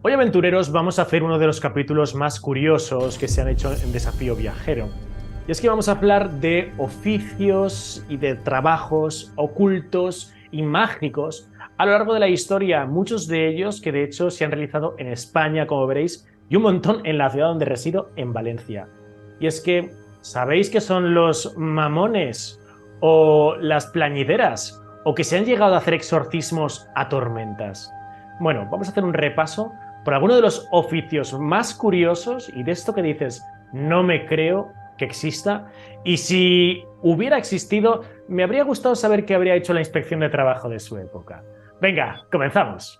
Hoy, aventureros, vamos a hacer uno de los capítulos más curiosos que se han hecho en Desafío Viajero. Y es que vamos a hablar de oficios y de trabajos ocultos y mágicos a lo largo de la historia, muchos de ellos que de hecho se han realizado en España, como veréis, y un montón en la ciudad donde resido, en Valencia. Y es que, ¿sabéis qué son los mamones o las plañideras? ¿O que se han llegado a hacer exorcismos a tormentas? Bueno, vamos a hacer un repaso por alguno de los oficios más curiosos y de esto que dices, no me creo que exista. Y si hubiera existido, me habría gustado saber qué habría hecho la inspección de trabajo de su época. Venga, comenzamos.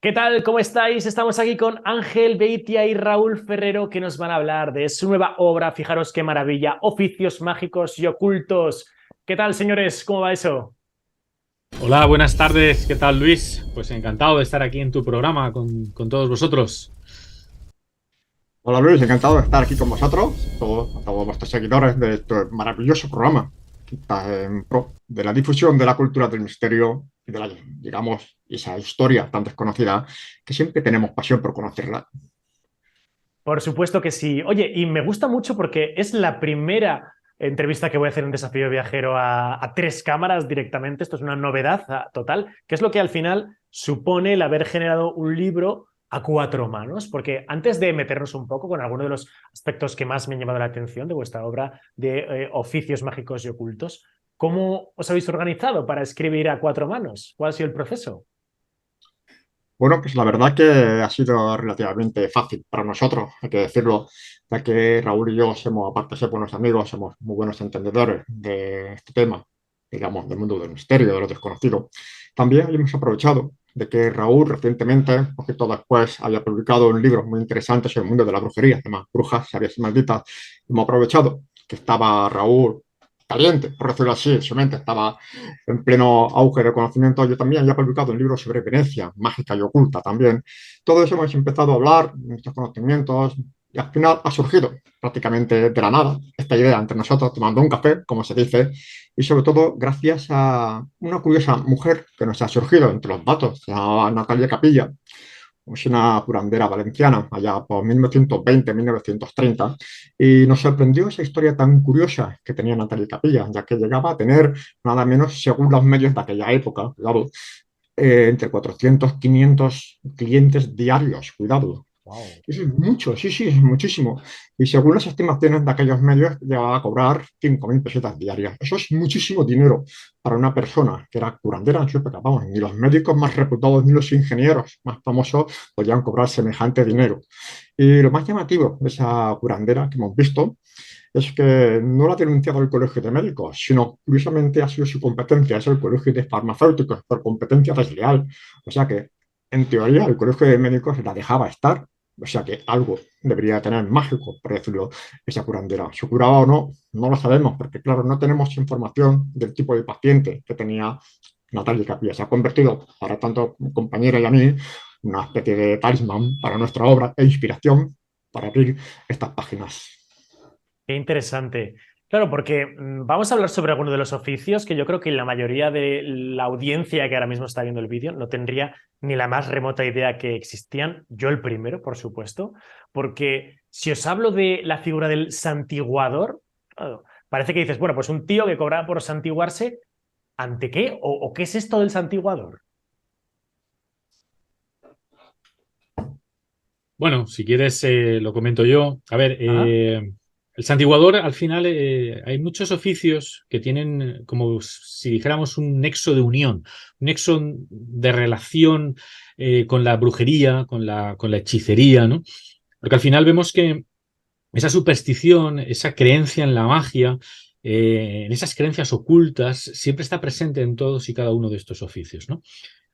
¿Qué tal? ¿Cómo estáis? Estamos aquí con Ángel Beitia y Raúl Ferrero, que nos van a hablar de su nueva obra. Fijaros qué maravilla, Oficios Mágicos y Ocultos. ¿Qué tal, señores? ¿Cómo va eso? Hola, buenas tardes. ¿Qué tal, Luis? Pues encantado de estar aquí en tu programa con todos vosotros. Hola Luis, encantado de estar aquí con vosotros, todos vuestros seguidores de este maravilloso programa que está en pro de la difusión de la cultura del misterio y de la, digamos, esa historia tan desconocida que siempre tenemos pasión por conocerla. Por supuesto que sí. Oye, y me gusta mucho porque es la primera entrevista que voy a hacer en Desafío Viajero a tres cámaras directamente. Esto es una novedad total, que es lo que al final supone el haber generado un libro a cuatro manos, porque antes de meternos un poco con algunos de los aspectos que más me han llamado la atención de vuestra obra de oficios mágicos y ocultos, ¿cómo os habéis organizado para escribir a cuatro manos? ¿Cuál ha sido el proceso? Bueno, pues la verdad que ha sido relativamente fácil para nosotros, hay que decirlo, ya que Raúl y yo somos, aparte de ser buenos amigos, somos muy buenos entendedores de este tema, digamos, del mundo del misterio, de lo desconocido. También hemos aprovechado de que Raúl recientemente, un poquito después, había publicado un libro muy interesante sobre el mundo de la brujería, además, brujas, sabias y malditas. Hemos aprovechado que estaba Raúl caliente, por decirlo así, su mente estaba en pleno auge de conocimiento. Yo también ya he publicado un libro sobre Venecia, mágica y oculta también. Todo eso hemos empezado a hablar, nuestros conocimientos, y al final ha surgido prácticamente de la nada esta idea entre nosotros, tomando un café, como se dice, y sobre todo gracias a una curiosa mujer que nos ha surgido entre los datos, se llamaba Natalia Capilla, es una curandera valenciana, allá por 1920-1930, y nos sorprendió esa historia tan curiosa que tenía Natalia Capilla, ya que llegaba a tener nada menos, según los medios de aquella época, cuidado, entre 400 y 500 clientes diarios, cuidado. Wow. Eso es mucho, sí, sí, es muchísimo. Y según las estimaciones de aquellos medios, llegaba a cobrar 5.000 pesetas diarias. Eso es muchísimo dinero para una persona que era curandera en su época. Vamos, ni los médicos más reputados ni los ingenieros más famosos podían cobrar semejante dinero. Y lo más llamativo de esa curandera que hemos visto es que no la ha denunciado el Colegio de Médicos, sino curiosamente ha sido su competencia, es el Colegio de Farmacéuticos, por competencia desleal. O sea que, en teoría, el Colegio de Médicos la dejaba estar. O sea que algo debería tener mágico, por decirlo, esa curandera. Si curaba o no, no lo sabemos, porque claro, no tenemos información del tipo de paciente que tenía Natalia Capilla. Se ha convertido, para tanto mi compañera y a mí, una especie de talismán para nuestra obra e inspiración para abrir estas páginas. Qué interesante. Claro, porque vamos a hablar sobre algunos de los oficios que yo creo que la mayoría de la audiencia que ahora mismo está viendo el vídeo no tendría ni la más remota idea que existían. Yo el primero, por supuesto, porque si os hablo de la figura del santiguador, claro, parece que dices, bueno, pues un tío que cobra por santiguarse, ¿ante qué? ¿O qué es esto del santiguador? Bueno, si quieres, lo comento yo. A ver, Ajá. el santiguador, al final, hay muchos oficios que tienen como si dijéramos un nexo de unión, un nexo de relación con la brujería, con la hechicería, ¿no? Porque al final vemos que esa superstición, esa creencia en la magia, en esas creencias ocultas, siempre está presente en todos y cada uno de estos oficios, ¿no?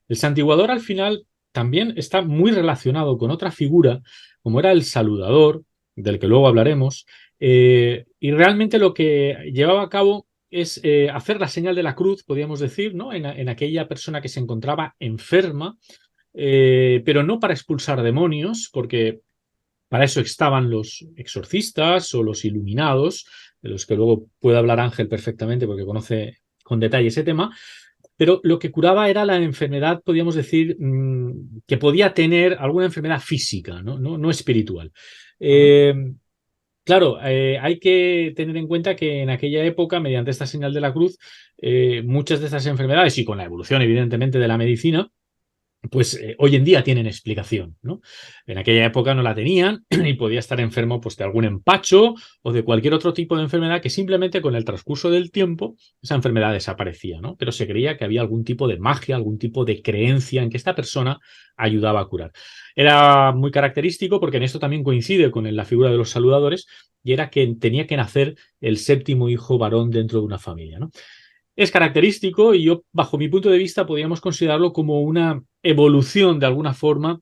El santiguador al final también está muy relacionado con otra figura, como era el saludador, del que luego hablaremos, y realmente lo que llevaba a cabo es hacer la señal de la cruz, podríamos decir, ¿no? En aquella persona que se encontraba enferma, pero no para expulsar demonios, porque Para eso estaban los exorcistas o los iluminados, de los que luego puede hablar Ángel perfectamente porque conoce con detalle ese tema. Pero lo que curaba era la enfermedad, podríamos decir, que podía tener alguna enfermedad física, no espiritual. Claro, hay que tener en cuenta que en aquella época, mediante esta señal de la cruz, muchas de estas enfermedades, y con la evolución, evidentemente, de la medicina, pues hoy en día tienen explicación, ¿no? En aquella época no la tenían y podía estar enfermo pues, de algún empacho o de cualquier otro tipo de enfermedad que simplemente con el transcurso del tiempo esa enfermedad desaparecía, ¿no? Pero se creía que había algún tipo de magia, algún tipo de creencia en que esta persona ayudaba a curar. Era muy característico porque en esto también coincide con la figura de los saludadores y era que tenía que nacer el séptimo hijo varón dentro de una familia, ¿no? Es característico y yo, bajo mi punto de vista, podríamos considerarlo como una evolución de alguna forma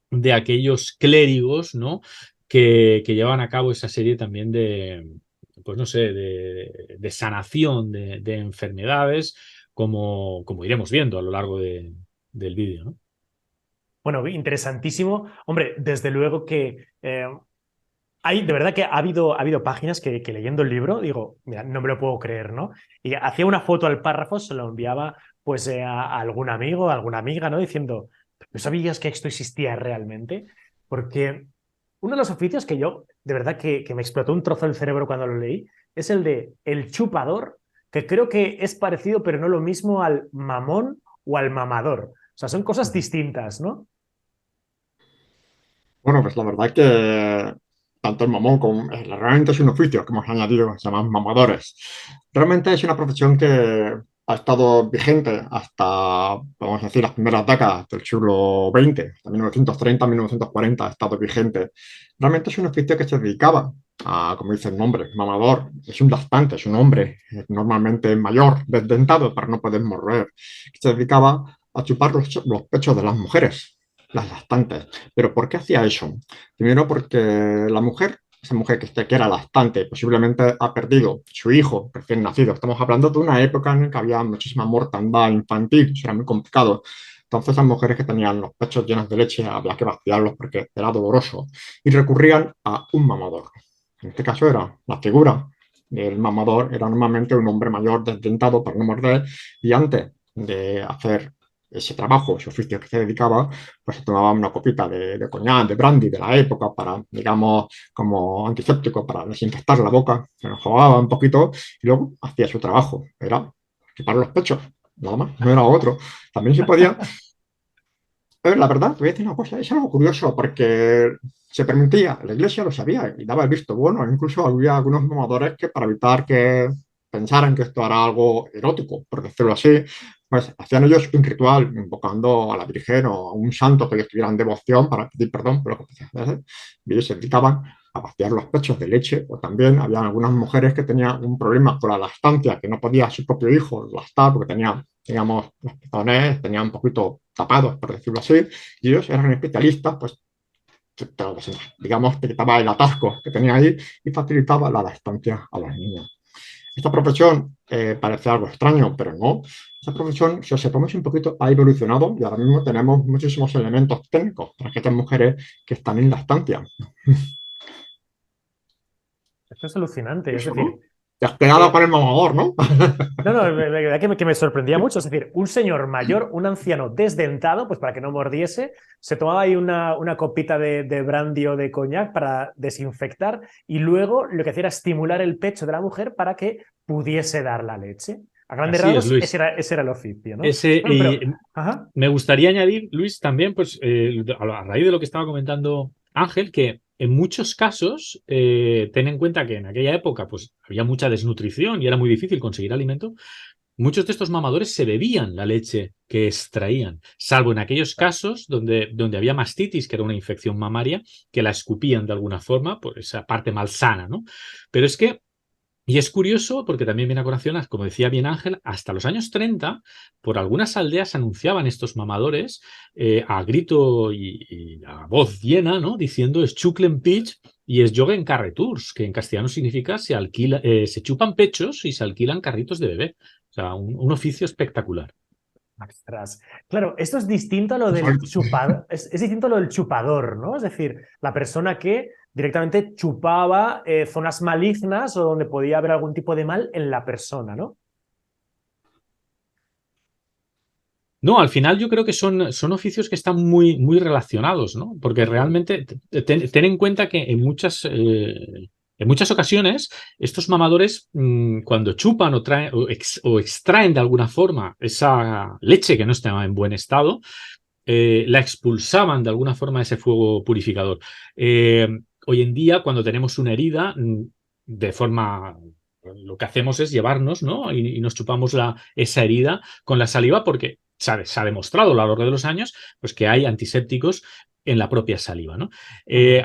de aquellos clérigos, ¿no? Que llevaban a cabo esa serie también pues no sé, de sanación de enfermedades, como iremos viendo a lo largo del vídeo, ¿no? Bueno, interesantísimo. Hombre, desde luego que de verdad que ha habido páginas que leyendo el libro digo, mira, no me lo puedo creer, ¿no? Y hacía una foto al párrafo, se lo enviaba pues a algún amigo, a alguna amiga, ¿no? Diciendo, ¿no sabías que esto existía realmente? Porque uno de los oficios que yo, de verdad que me explotó un trozo del cerebro cuando lo leí, es el de el chupador, que creo que es parecido, pero no lo mismo al mamón o al mamador. O sea, son cosas distintas, ¿no? Bueno, pues la verdad es que tanto el mamón como realmente es un oficio que hemos añadido, se llaman mamadores. Realmente es una profesión que ha estado vigente hasta, vamos a decir, las primeras décadas del siglo XX, hasta 1930, 1940 ha estado vigente. Realmente es un oficio que se dedicaba a, como dice el nombre, mamador. Es un lactante, es un hombre normalmente mayor, desdentado para no poder morrer, que se dedicaba a chupar los pechos de las mujeres, las lactantes. ¿Pero por qué hacía eso? Primero porque la mujer, esa mujer que era lactante, posiblemente ha perdido su hijo recién nacido. Estamos hablando de una época en la que había muchísima mortandad infantil, eso era muy complicado. Entonces las mujeres que tenían los pechos llenos de leche había que vaciarlos porque era doloroso y recurrían a un mamador. En este caso era la figura del mamador, era normalmente un hombre mayor desdentado para no morder y antes de hacer ese trabajo, ese oficio que se dedicaba, pues se tomaba una copita de coñac, de brandy de la época para, digamos, como antiséptico para desinfectar la boca, se enjuagaba un poquito y luego hacía su trabajo, era chupar los pechos, nada más, no era otro. También se podía, pero la verdad, te voy a decir una cosa, es algo curioso porque se permitía, la iglesia lo sabía y daba el visto bueno, incluso había algunos mamadores que para evitar que pensaran que esto era algo erótico, por decirlo así, pues hacían ellos un ritual invocando a la Virgen o a un santo que ellos tuvieran devoción para pedir perdón por lo que hacían. Y ellos se dedicaban a vaciar los pechos de leche, o también había algunas mujeres que tenían un problema con la lactancia, que no podía su propio hijo lactar porque tenía, digamos, los pezones tenían un poquito tapados, por decirlo así, y ellos eran especialistas, pues digamos, te quitaba el atasco que tenía ahí y facilitaba la lactancia a los niños. Esta profesión parece algo extraño, pero no. Esta profesión, si observamos un poquito, ha evolucionado y ahora mismo tenemos muchísimos elementos técnicos para estas mujeres que están en lactancia. Esto es alucinante, es Eso, ¿no? decir, Te has pegado con el mamador, ¿no? no, la verdad que me sorprendía mucho. Es decir, un señor mayor, un anciano desdentado, pues para que no mordiese, se tomaba ahí una copita de brandy o de coñac para desinfectar y luego lo que hacía era estimular el pecho de la mujer para que pudice dar la leche. A grandes Así es, rasgos, Luis. ese era el oficio, ¿no? Ese, Bueno, pero, ajá. me gustaría añadir, Luis, también, pues, a raíz de lo que estaba comentando Ángel, que en muchos casos, ten en cuenta que en aquella época, pues, había mucha desnutrición y era muy difícil conseguir alimento. Muchos de estos mamadores se bebían la leche que extraían, salvo en aquellos casos donde había mastitis, que era una infección mamaria, que la escupían de alguna forma por esa parte malsana, ¿no? Pero es que y es curioso porque también viene a colación, como decía bien Ángel, hasta los años 30, por algunas aldeas anunciaban estos mamadores a grito y a voz llena, ¿no? Diciendo es chuclen pitch y es joguen carretours, que en castellano significa se chupan pechos y se alquilan carritos de bebé. O sea, un oficio espectacular. Ostras. Claro, esto es distinto a lo del Exacto. chupador, es distinto a lo del chupador, ¿no? Es decir, la persona que directamente chupaba zonas malignas o donde podía haber algún tipo de mal en la persona, ¿no? No, al final yo creo que son oficios que están muy relacionados, ¿no? Porque realmente ten en cuenta que en muchas ocasiones estos mamadores, cuando chupan o extraen de alguna forma esa leche que no está en buen estado, la expulsaban de alguna forma de ese fuego purificador. Eh, Hoy en día, cuando tenemos una herida, de forma... Lo que hacemos es llevarnos, ¿no? Y nos chupamos esa herida con la saliva porque se ha demostrado a lo largo de los años pues, que hay antisépticos en la propia saliva, ¿no?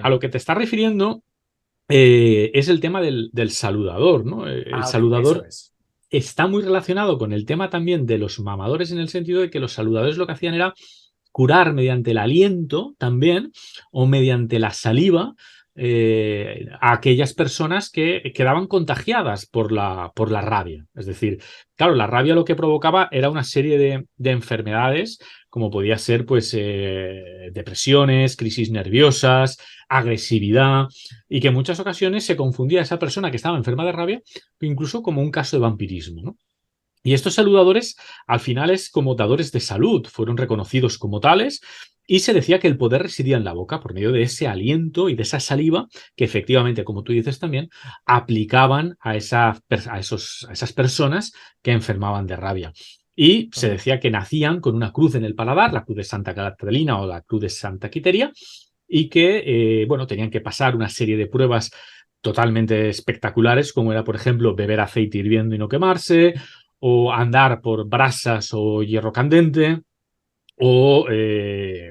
A lo que te estás refiriendo es el tema del saludador, ¿no? El Ah, ok, eso saludador es. está muy relacionado con el tema también de los mamadores en el sentido de que los saludadores lo que hacían era curar mediante el aliento también o mediante la saliva a aquellas personas que quedaban contagiadas por la rabia. Es decir, claro, la rabia lo que provocaba era una serie de enfermedades como podía ser pues depresiones, crisis nerviosas, agresividad y que en muchas ocasiones se confundía a esa persona que estaba enferma de rabia incluso como un caso de vampirismo, ¿no? Y estos saludadores, al final, es como dadores de salud, fueron reconocidos como tales y se decía que el poder residía en la boca por medio de ese aliento y de esa saliva que efectivamente, como tú dices también, aplicaban a esas personas que enfermaban de rabia. Y se decía que nacían con una cruz en el paladar, la cruz de Santa Catalina o la cruz de Santa Quiteria, y que, bueno, tenían que pasar una serie de pruebas totalmente espectaculares, como era, por ejemplo, beber aceite hirviendo y no quemarse, o andar por brasas o hierro candente, o,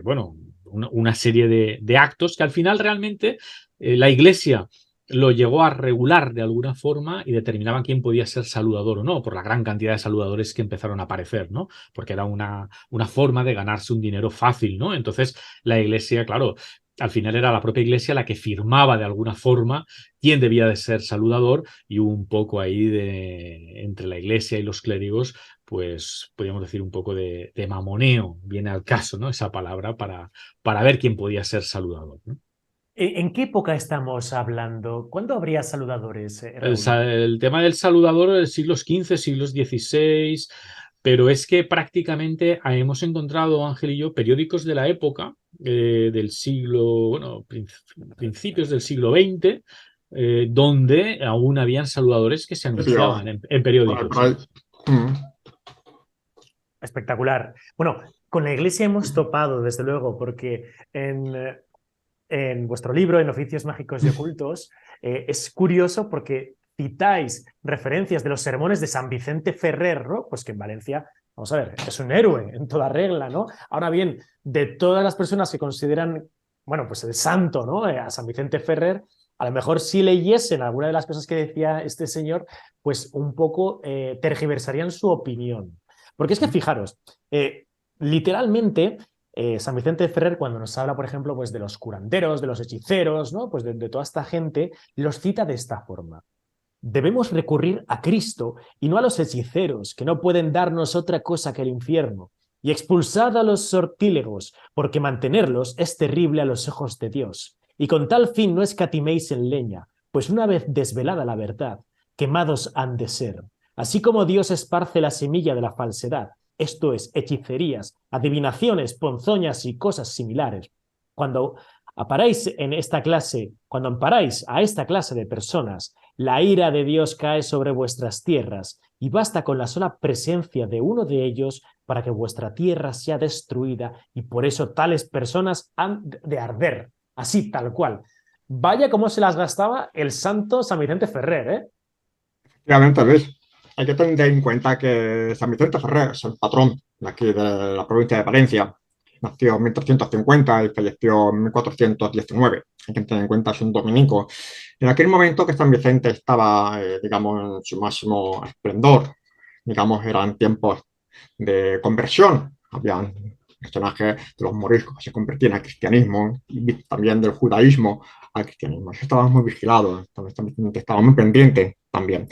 bueno, una serie de actos que al final realmente la Iglesia lo llegó a regular de alguna forma y determinaban quién podía ser saludador o no, por la gran cantidad de saludadores que empezaron a aparecer, ¿no? Porque era una forma de ganarse un dinero fácil, ¿no? Entonces la Iglesia, claro, al final era la propia Iglesia la que firmaba de alguna forma quién debía de ser saludador y un poco ahí entre la Iglesia y los clérigos pues podríamos decir un poco de mamoneo, viene al caso, ¿no? Esa palabra para ver quién podía ser saludador, ¿no? ¿En qué época estamos hablando? ¿Cuándo habría saludadores, Raúl? El tema del saludador del siglos XV, siglos XVI, pero es que prácticamente hemos encontrado, Ángel y yo, periódicos de la época, del siglo, bueno, principios del siglo XX, donde aún habían saludadores que se Sí, sí, anunciaban en por periódicos, ahí. ¿no? Mm. Espectacular. Bueno, con la iglesia hemos topado, desde luego, porque en vuestro libro, en Oficios Mágicos y Ocultos, es curioso porque citáis referencias de los sermones de San Vicente Ferrer, ¿no? Pues que en Valencia, vamos a ver, es un héroe en toda regla, ¿no? Ahora bien, de todas las personas que consideran, bueno, pues el santo, ¿no? A San Vicente Ferrer, a lo mejor si leyesen alguna de las cosas que decía este señor, pues un poco tergiversarían su opinión. Porque es que fijaros, literalmente San Vicente de Ferrer, cuando nos habla, por ejemplo, pues de los curanderos, de los hechiceros, ¿no? Pues de toda esta gente, los cita de esta forma. Debemos recurrir a Cristo y no a los hechiceros, que no pueden darnos otra cosa que el infierno. Y expulsad a los sortílegos, porque mantenerlos es terrible a los ojos de Dios. Y con tal fin no escatiméis en leña, pues una vez desvelada la verdad, quemados han de ser. Así como Dios esparce la semilla de la falsedad, esto es, hechicerías, adivinaciones, ponzoñas y cosas similares. Cuando cuando amparáis a esta clase de personas, la ira de Dios cae sobre vuestras tierras y basta con la sola presencia de uno de ellos para que vuestra tierra sea destruida y por eso tales personas han de arder, así tal cual. Vaya cómo se las gastaba el santo San Vicente Ferrer, ¿eh? Efectivamente, Luis, hay que tener en cuenta que San Vicente Ferrer es el patrón de aquí de la provincia de Valencia. Nació en 1350 y falleció en 1419. Hay que tener en cuenta, es un dominico. En aquel momento que San Vicente estaba, digamos, en su máximo esplendor, digamos, eran tiempos de conversión. Habían personajes de los moriscos que se convertían al cristianismo y también del judaísmo al cristianismo. Eso estaba muy vigilado, estaba muy pendiente también.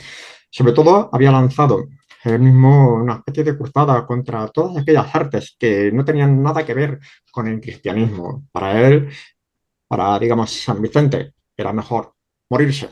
Sobre todo había lanzado Él mismo una especie de cruzada contra todas aquellas artes que no tenían nada que ver con el cristianismo. Para él, para, digamos, San Vicente, era mejor morirse.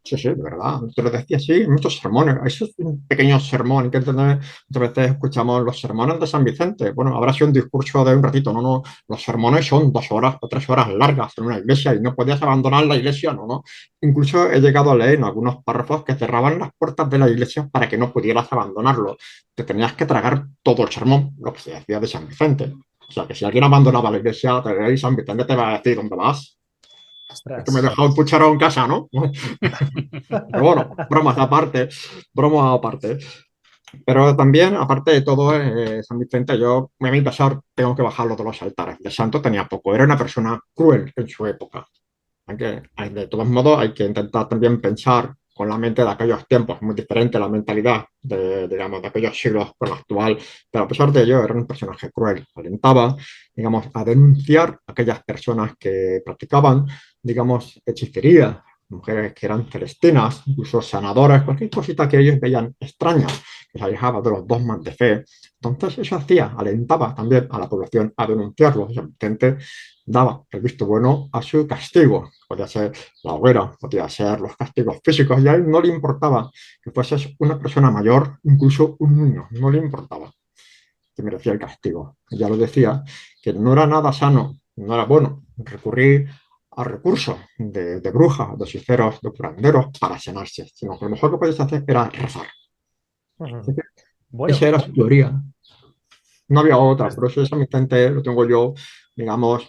Sí, sí, de verdad. Te lo decía así en muchos sermones. Eso es un pequeño sermón que entender. Muchas veces escuchamos los sermones de San Vicente. Bueno, habrá sido un discurso de un ratito. No, no. Los sermones son 2 horas o 3 horas largas en una iglesia y no podías abandonar la iglesia, no, no. Incluso he llegado a leer en algunos párrafos que cerraban las puertas de la iglesia para que no pudieras abandonarlo. Te tenías que tragar todo el sermón, lo que se decía de San Vicente. O sea, que si alguien abandonaba la iglesia, San Vicente te va a decir dónde vas. Es que me he Ostras. dejado un puchero en casa, ¿no? Pero bueno, bromas aparte. Pero también, aparte de todo, San Vicente, yo, a mi pesar, tengo que bajarlo de los altares. De santo tenía poco, era una persona cruel en su época. De todos modos, hay que intentar también pensar con la mente de aquellos tiempos, muy diferente la mentalidad de, digamos, de aquellos siglos con la actual, pero a pesar de ello era un personaje cruel, alentaba, digamos, a denunciar a aquellas personas que practicaban, digamos, hechicería, mujeres que eran celestinas, incluso sanadoras, cualquier cosita que ellos veían extraña, que se alejaba de los dogmas de fe. Entonces eso hacía, alentaba también a la población a denunciarlo. Y Vicente daba el visto bueno a su castigo. Podía ser la hoguera, podía ser los castigos físicos, y a él no le importaba que fueses una persona mayor, incluso un niño, no le importaba que merecía el castigo. Ya lo decía, que no era nada sano, no era bueno recurrir a recursos de brujas, de hechiceros, de curanderos para sanarse, sino que lo mejor que podías hacer era rezar. Así Ujú. que esa Bueno, era su teoría. No había otra, pues por eso ese Vicente lo tengo yo, digamos,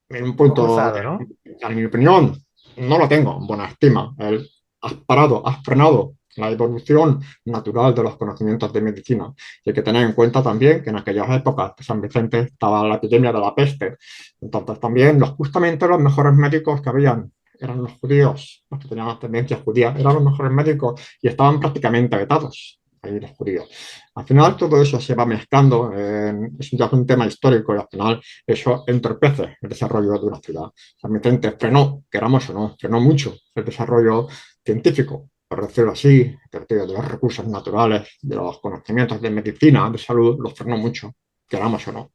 en un poco punto, cruzado, ¿no? en mi opinión, no lo tengo en buena estima. Él has parado, has frenado la evolución natural de los conocimientos de medicina. Y hay que tener en cuenta también que en aquellas épocas de San Vicente estaba la epidemia de la peste. Entonces también justamente los mejores médicos que habían eran los judíos, los que tenían las tendencias judías, eran los mejores médicos y estaban prácticamente vetados ahí los judíos. Al final todo eso se va mezclando, es ya un tema histórico y al final eso entorpece el desarrollo de una ciudad. San Vicente frenó, queramos o no, frenó mucho el desarrollo científico, por decirlo así, de los recursos naturales, de los conocimientos de medicina, de salud, los frenó mucho, queramos o no.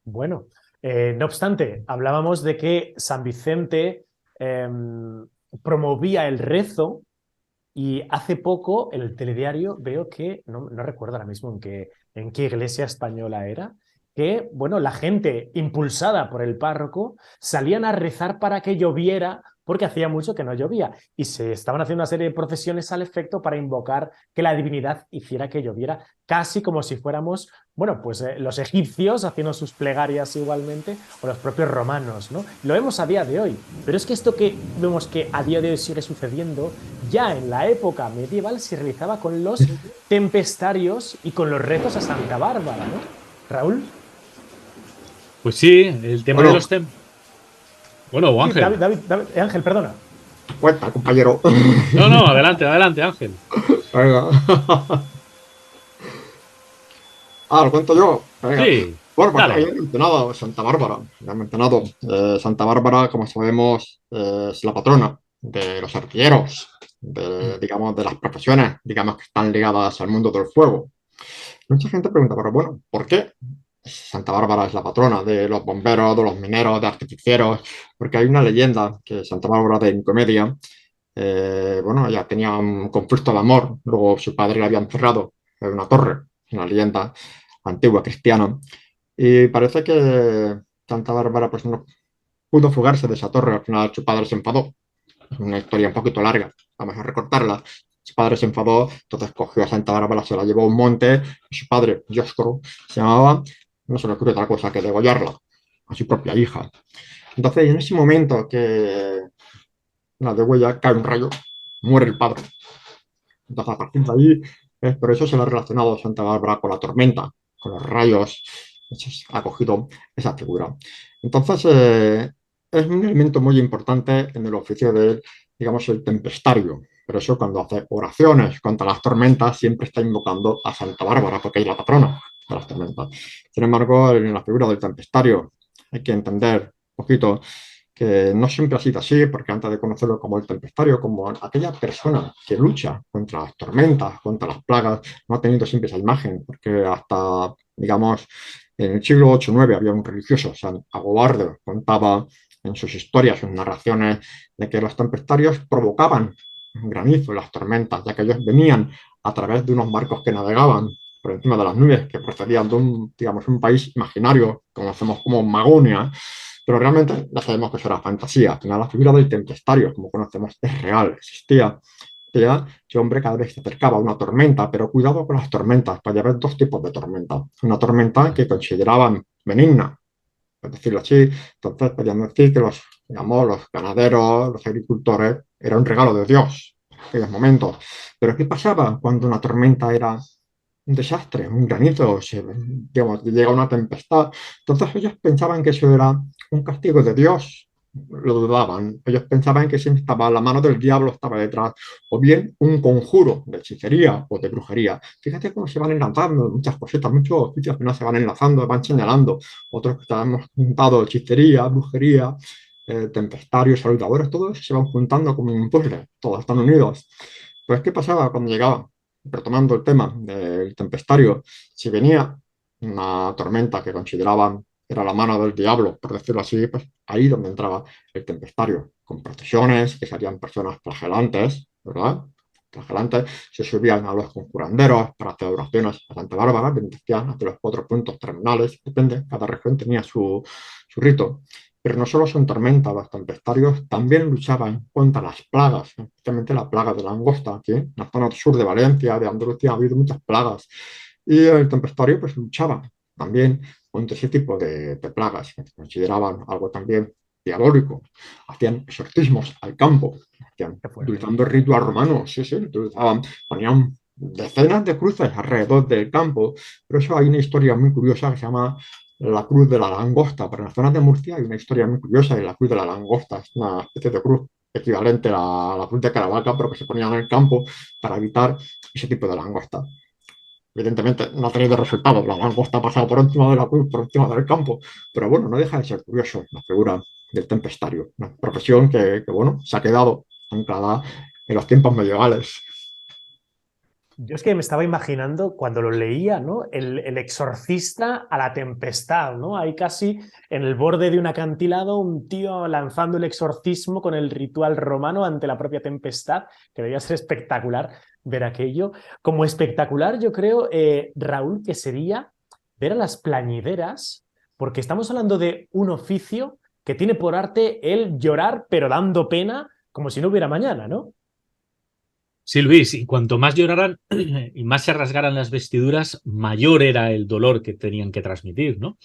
Bueno, no obstante, hablábamos de que San Vicente promovía el rezo y hace poco en el telediario veo que, no recuerdo ahora mismo en qué iglesia española era, que, bueno, la gente impulsada por el párroco salían a rezar para que lloviera porque hacía mucho que no llovía y se estaban haciendo una serie de procesiones al efecto para invocar que la divinidad hiciera que lloviera, casi como si fuéramos, bueno, pues los egipcios haciendo sus plegarias igualmente o los propios romanos, ¿no? Lo vemos a día de hoy, pero es que esto que vemos que a día de hoy sigue sucediendo, ya en la época medieval se realizaba con los tempestarios y con los rezos a Santa Bárbara, ¿no? Raúl. Pues sí, el tema de Bueno, los Bueno, Sí, Ángel. Ángel, perdona. cuenta, compañero. No, no, adelante, adelante, Ángel. Venga. Lo cuento yo. Venga. Sí, Bueno, pues dale. había mencionado Santa Bárbara. Ya he mencionado. Santa Bárbara, como sabemos, es la patrona de los artilleros, digamos, de las profesiones, digamos, que están ligadas al mundo del fuego. Mucha gente pregunta, pero bueno, ¿por qué Santa Bárbara es la patrona de los bomberos, de los mineros, de artificieros? Porque hay una leyenda que Santa Bárbara de Nicomedia, bueno, ella tenía un conflicto de amor, luego su padre la había encerrado en una torre, una leyenda antigua cristiana, y parece que Santa Bárbara pues no pudo fugarse de esa torre, al final su padre se enfadó, es una historia un poquito larga, vamos a recortarla. Su padre se enfadó, entonces cogió a Santa Bárbara, se la llevó a un monte, y su padre, Dioscoro, se llamaba, no se le ocurrió otra cosa que degollarla a su propia hija. Entonces, en ese momento que la degüella, cae un rayo, muere el padre. Entonces, a partir de ahí, por eso se le ha relacionado a Santa Bárbara con la tormenta, con los rayos, ha cogido esa figura. Entonces, es un elemento muy importante en el oficio de, digamos, el tempestario. Por eso cuando hace oraciones contra las tormentas siempre está invocando a Santa Bárbara, porque es la patrona de las tormentas. Sin embargo, en la figura del tempestario hay que entender un poquito que no siempre ha sido así, porque antes de conocerlo como el tempestario, como aquella persona que lucha contra las tormentas, contra las plagas, no ha tenido siempre esa imagen, porque hasta, digamos, en el siglo 8 9 había un religioso, San Agobardo, contaba en sus historias, sus narraciones, de que los tempestarios provocaban granizo y las tormentas, ya que ellos venían a través de unos barcos que navegaban por encima de las nubes, que procedían de un, digamos, un país imaginario, conocemos como Magonia, pero realmente ya sabemos que eso era fantasía. Al final, la figura del tempestario, como conocemos, es real, existía. Ese hombre cada vez se acercaba a una tormenta, pero cuidado con las tormentas, puede haber dos tipos de tormenta. Una tormenta que consideraban benigna, por decirlo así, entonces podrían decir que los, digamos, los ganaderos, los agricultores, era un regalo de Dios en aquellos momentos. Pero ¿qué pasaba cuando una tormenta era un desastre, un granizo, digamos, llega una tempestad? Entonces ellos pensaban que eso era un castigo de Dios, lo dudaban. Ellos pensaban que siempre estaba la mano del diablo estaba detrás, o bien un conjuro de hechicería o de brujería. Fíjate cómo se van enlazando muchas cositas, muchos oficios que no se van enlazando, van señalando. Otros que hemos juntado hechicería, brujería, tempestarios, saludadores, todo eso se van juntando como un puzzle, todos están unidos. Pues, ¿qué pasaba cuando llegaba? Retomando el tema del tempestario, si venía una tormenta que consideraban era la mano del diablo, por decirlo así, pues ahí donde entraba el tempestario, con procesiones, que serían personas flagelantes, ¿verdad? Flagelantes, se subían a los conjuranderos para hacer oraciones bastante bárbaras, bendecían hasta los 4 puntos terminales, depende, cada región tenía su rito. Pero no solo son tormentas, los tempestarios también luchaban contra las plagas, especialmente la plaga de la langosta. Aquí, en la zona sur de Valencia, de Andalucía, ha habido muchas plagas. Y el tempestario pues luchaba también contra ese tipo de plagas, que se consideraban algo también diabólico. Hacían exorcismos al campo, utilizando el ritual romano, sí, sí, utilizaban, ponían decenas de cruces alrededor del campo. Pero eso hay una historia muy curiosa que se llama la cruz de la langosta. Pero en las zonas de Murcia hay una historia muy curiosa de la cruz de la langosta. Es una especie de cruz equivalente a la cruz de Caravaca, pero que se ponía en el campo para evitar ese tipo de langosta. Evidentemente no ha tenido resultados, la langosta ha pasado por encima de la cruz, por encima del campo, pero bueno, no deja de ser curioso la figura del tempestario, una profesión bueno, se ha quedado anclada en los tiempos medievales. Yo es que me estaba imaginando cuando lo leía, ¿no? El exorcista a la tempestad, ¿no? Ahí casi en el borde de un acantilado, un tío lanzando el exorcismo con el ritual romano ante la propia tempestad, que debía ser espectacular ver aquello. Como espectacular, yo creo, Raúl, que sería ver a las plañideras, porque estamos hablando de un oficio que tiene por arte el llorar, pero dando pena, como si no hubiera mañana, ¿no? Sí, Luis, y cuanto más lloraran y más se rasgaran las vestiduras, mayor era el dolor que tenían que transmitir, ¿no?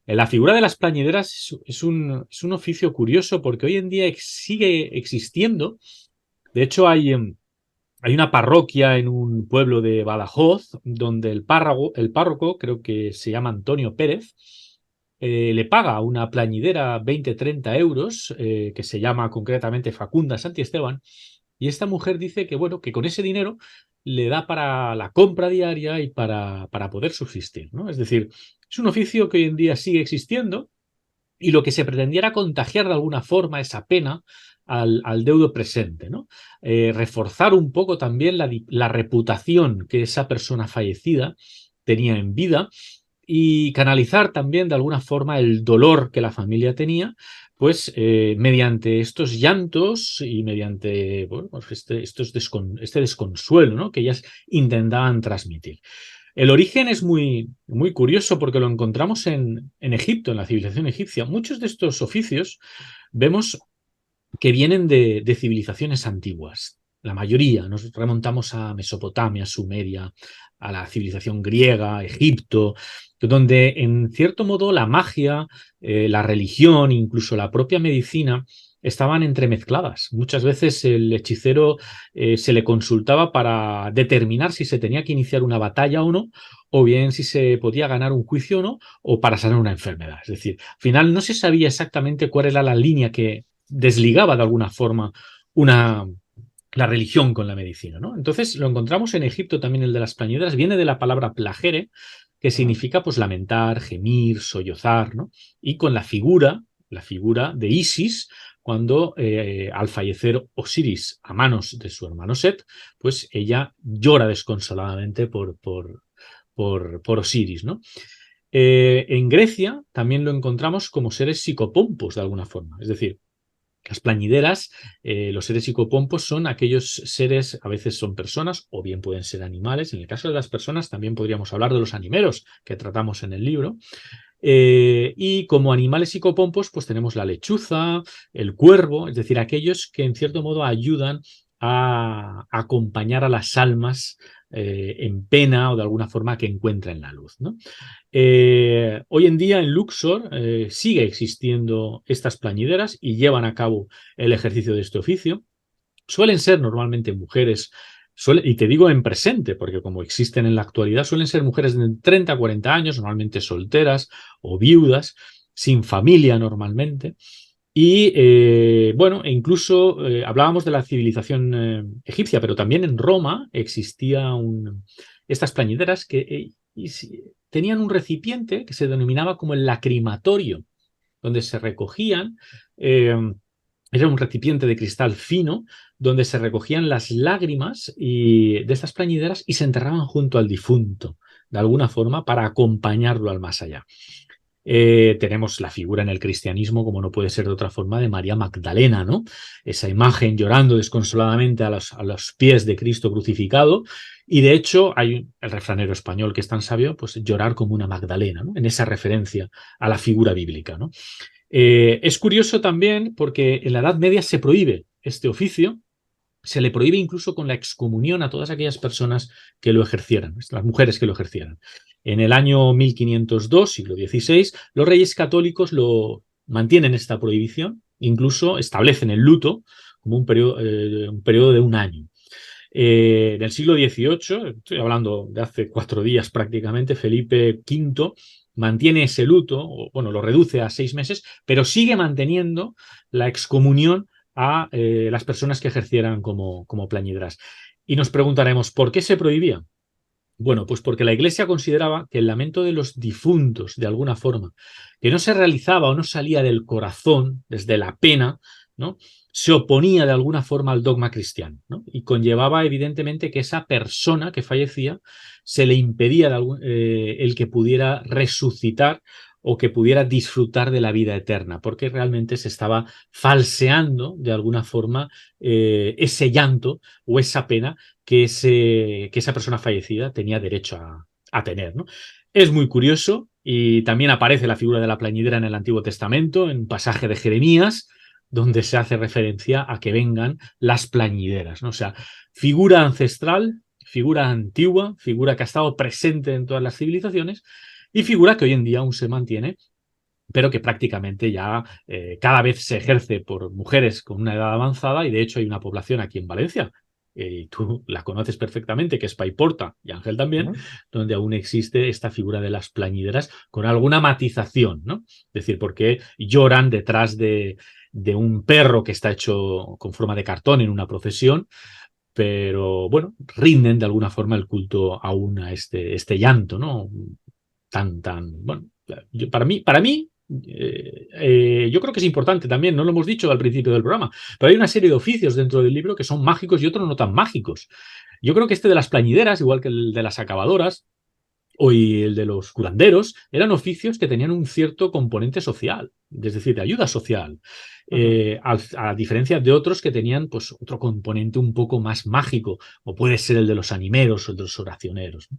La figura de las plañideras es un oficio curioso porque hoy en día sigue existiendo. De hecho, hay una parroquia en un pueblo de Badajoz donde el párroco, creo que se llama Antonio Pérez, le paga a una plañidera 20-30 euros, que se llama concretamente Facunda Santiesteban, y esta mujer dice que, bueno, que con ese dinero le da para la compra diaria y para poder subsistir, ¿no? Es decir, es un oficio que hoy en día sigue existiendo y lo que se pretendía era contagiar de alguna forma esa pena al deudo presente, ¿no? Reforzar un poco también la reputación que esa persona fallecida tenía en vida y canalizar también de alguna forma el dolor que la familia tenía, pues mediante estos llantos y mediante bueno, pues este desconsuelo, ¿no? Que ellas intentaban transmitir. El origen es muy curioso porque lo encontramos en Egipto, en la civilización egipcia. Muchos de estos oficios vemos que vienen de civilizaciones antiguas. La mayoría, nos remontamos a Mesopotamia, Sumeria, a la civilización griega, Egipto, donde en cierto modo la magia, la religión, incluso la propia medicina estaban entremezcladas. Muchas veces el hechicero se le consultaba para determinar si se tenía que iniciar una batalla o no, o bien si se podía ganar un juicio o no, o para sanar una enfermedad. Es decir, al final no se sabía exactamente cuál era la línea que desligaba de alguna forma la religión con la medicina, ¿no? Entonces lo encontramos en Egipto también, el de las plañideras, viene de la palabra plagere, que significa pues lamentar, gemir, sollozar, ¿no? Y con la figura la figura de Isis, cuando al fallecer Osiris a manos de su hermano Set, pues ella llora desconsoladamente por Osiris, ¿no? En Grecia también lo encontramos como seres psicopompos de alguna forma, es decir, las plañideras, los seres psicopompos son aquellos seres, a veces son personas o bien pueden ser animales. En el caso de las personas también podríamos hablar de los animeros que tratamos en el libro. Y como animales psicopompos, pues tenemos la lechuza, el cuervo, es decir, aquellos que en cierto modo ayudan a acompañar a las almas en pena o de alguna forma que encuentren la luz, ¿no? Hoy en día en Luxor sigue existiendo estas plañideras y llevan a cabo el ejercicio de este oficio. Suelen ser normalmente mujeres, y te digo en presente, porque como existen en la actualidad, suelen ser mujeres de 30 a 40 años, normalmente solteras o viudas, sin familia normalmente. Y bueno, e incluso hablábamos de la civilización egipcia, pero también en Roma existían estas plañideras que tenían un recipiente que se denominaba como el lacrimatorio, donde se recogían, era un recipiente de cristal fino, donde se recogían las lágrimas de estas plañideras y se enterraban junto al difunto, de alguna forma, para acompañarlo al más allá. Tenemos la figura en el cristianismo, como no puede ser de otra forma, de María Magdalena, ¿no? Esa imagen llorando desconsoladamente a los pies de Cristo crucificado. Y de hecho hay el refranero español que es tan sabio, pues llorar como una Magdalena, ¿no? En esa referencia a la figura bíblica, ¿no? Es curioso también porque en la Edad Media se prohíbe este oficio, se le prohíbe incluso con la excomunión a todas aquellas personas que lo ejercieran, las mujeres que lo ejercieran. En el año 1502, siglo XVI, los reyes católicos lo mantienen esta prohibición, incluso establecen el luto como un periodo de un año. En el siglo XVIII, estoy hablando de hace 4 días prácticamente, Felipe V mantiene ese luto, o, bueno, lo reduce a 6 meses, pero sigue manteniendo la excomunión a las personas que ejercieran como plañideras. Y nos preguntaremos, ¿por qué se prohibía? Bueno, pues porque la Iglesia consideraba que el lamento de los difuntos, de alguna forma, que no se realizaba o no salía del corazón, desde la pena, ¿no?, se oponía de alguna forma al dogma cristiano, ¿no? Y conllevaba evidentemente que esa persona que fallecía se le impedía el que pudiera resucitar o que pudiera disfrutar de la vida eterna, porque realmente se estaba falseando de alguna forma ese llanto o esa pena que esa persona fallecida tenía derecho a tener, ¿no? Es muy curioso y también aparece la figura de la plañidera en el Antiguo Testamento, en un pasaje de Jeremías, donde se hace referencia a que vengan las plañideras, ¿no? O sea, figura ancestral, figura antigua, figura que ha estado presente en todas las civilizaciones y figura que hoy en día aún se mantiene, pero que prácticamente ya cada vez se ejerce por mujeres con una edad avanzada y de hecho hay una población aquí en Valencia, y tú la conoces perfectamente, que es Paiporta y Ángel también, donde aún existe esta figura de las plañideras con alguna matización, ¿no? Es decir, porque lloran detrás de un perro que está hecho con forma de cartón en una procesión, pero bueno, rinden de alguna forma el culto aún a este llanto, ¿no? Bueno, para mí, yo creo que es importante también, no lo hemos dicho al principio del programa, pero hay una serie de oficios dentro del libro que son mágicos y otros no tan mágicos. Yo creo que este de las plañideras, igual que el de las acabadoras o el de los curanderos, eran oficios que tenían un cierto componente social, es decir, de ayuda social, a diferencia de otros que tenían pues otro componente un poco más mágico, o puede ser el de los animeros o el de los oracioneros, ¿no?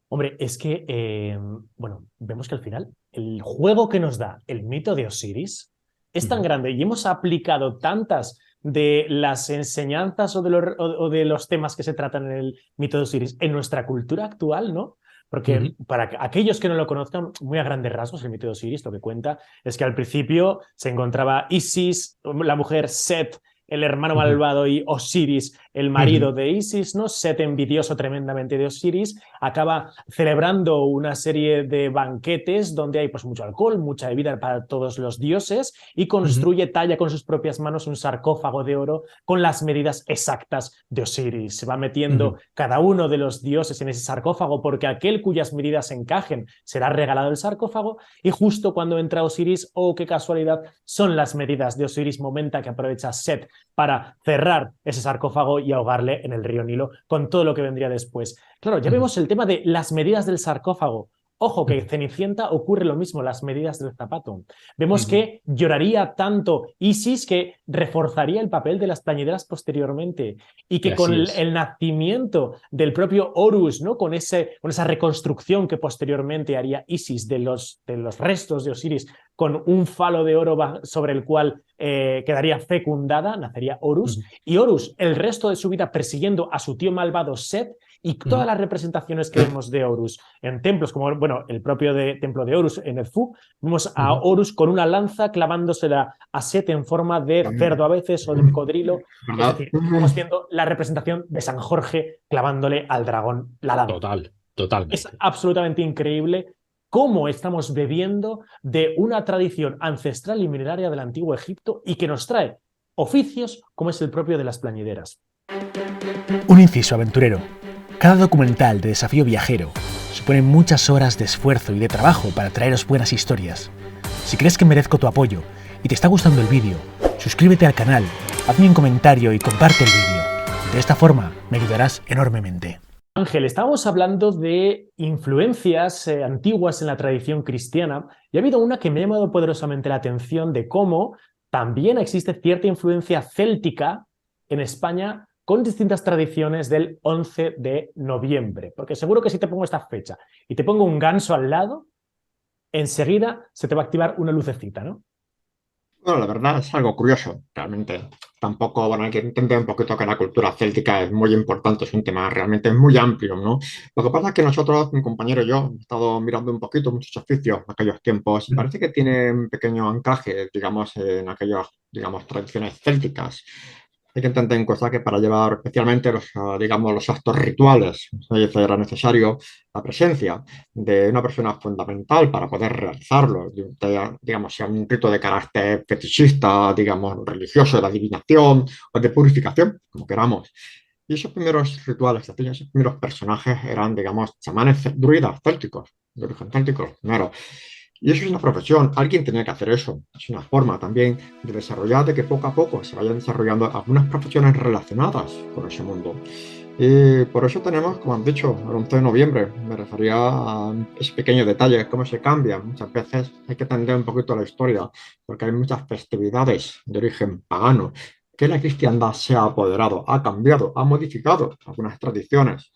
Hombre, es que, bueno, vemos que al final el juego que nos da el mito de Osiris es tan grande y hemos aplicado tantas de las enseñanzas o de los temas que se tratan en el mito de Osiris en nuestra cultura actual, ¿no? Porque para aquellos que no lo conozcan, muy a grandes rasgos, el mito de Osiris lo que cuenta es que al principio se encontraba Isis, la mujer Set, el hermano malvado, y Osiris, el marido de Isis, ¿no? Set, envidioso tremendamente de Osiris, acaba celebrando una serie de banquetes donde hay pues mucho alcohol, mucha bebida para todos los dioses y construye, talla con sus propias manos un sarcófago de oro con las medidas exactas de Osiris. Se va metiendo cada uno de los dioses en ese sarcófago porque aquel cuyas medidas encajen será regalado el sarcófago, y justo cuando entra Osiris, oh qué casualidad, son las medidas de Osiris Momenta que aprovecha Set para cerrar ese sarcófago y ahogarle en el río Nilo con todo lo que vendría después. Claro, ya vemos el tema de las medidas del sarcófago. Ojo, que Cenicienta ocurre lo mismo, las medidas del zapato. Vemos que lloraría tanto Isis que reforzaría el papel de las plañideras posteriormente, y que con el nacimiento del propio Horus, ¿no? Con esa reconstrucción que posteriormente haría Isis de los restos de Osiris, con un falo de oro sobre el cual quedaría fecundada, nacería Horus, y Horus el resto de su vida persiguiendo a su tío malvado Set, y todas las representaciones que vemos de Horus en templos, como bueno, el propio templo de Horus en Edfu, vemos a Horus con una lanza clavándosela a Set en forma de cerdo a veces o de cocodrilo. Es decir, estamos viendo la representación de San Jorge clavándole al dragón la lanza. Totalmente. Es absolutamente increíble cómo estamos bebiendo de una tradición ancestral y milenaria del antiguo Egipto y que nos trae oficios como es el propio de las plañideras. Un inciso aventurero. Cada documental de Desafío Viajero supone muchas horas de esfuerzo y de trabajo para traeros buenas historias. Si crees que merezco tu apoyo y te está gustando el vídeo, suscríbete al canal, hazme un comentario y comparte el vídeo. De esta forma me ayudarás enormemente. Ángel, estábamos hablando de influencias antiguas en la tradición cristiana, y ha habido una que me ha llamado poderosamente la atención, de cómo también existe cierta influencia céltica en España con distintas tradiciones del 11 de noviembre. Porque seguro que si te pongo esta fecha y te pongo un ganso al lado, enseguida se te va a activar una lucecita, ¿no? Bueno, la verdad es algo curioso, realmente. Tampoco, bueno, hay que entender un poquito que la cultura céltica es muy importante, es un tema realmente muy amplio, ¿no? Lo que pasa es que nosotros, mi compañero y yo, hemos estado mirando un poquito muchos oficios de aquellos tiempos y parece que tiene un pequeño anclaje, digamos, en aquellas, digamos, tradiciones célticas. Hay que entender en cosa que para llevar especialmente digamos, los actos rituales, era necesario la presencia de una persona fundamental para poder realizarlo, digamos, sea un rito de carácter fetichista, digamos, religioso, de adivinación o de purificación, como queramos. Y esos primeros rituales, esos primeros personajes eran, digamos, chamanes druidas célticos, de origen céltico, los primeros. Y eso es una profesión, alguien tenía que hacer eso. Es una forma también de desarrollar, de que poco a poco se vayan desarrollando algunas profesiones relacionadas con ese mundo. Y por eso tenemos, como han dicho, el 11 de noviembre, me refería a ese pequeño detalle, cómo se cambia. Muchas veces hay que entender un poquito la historia, porque hay muchas festividades de origen pagano que la cristiandad se ha apoderado, ha cambiado, ha modificado algunas tradiciones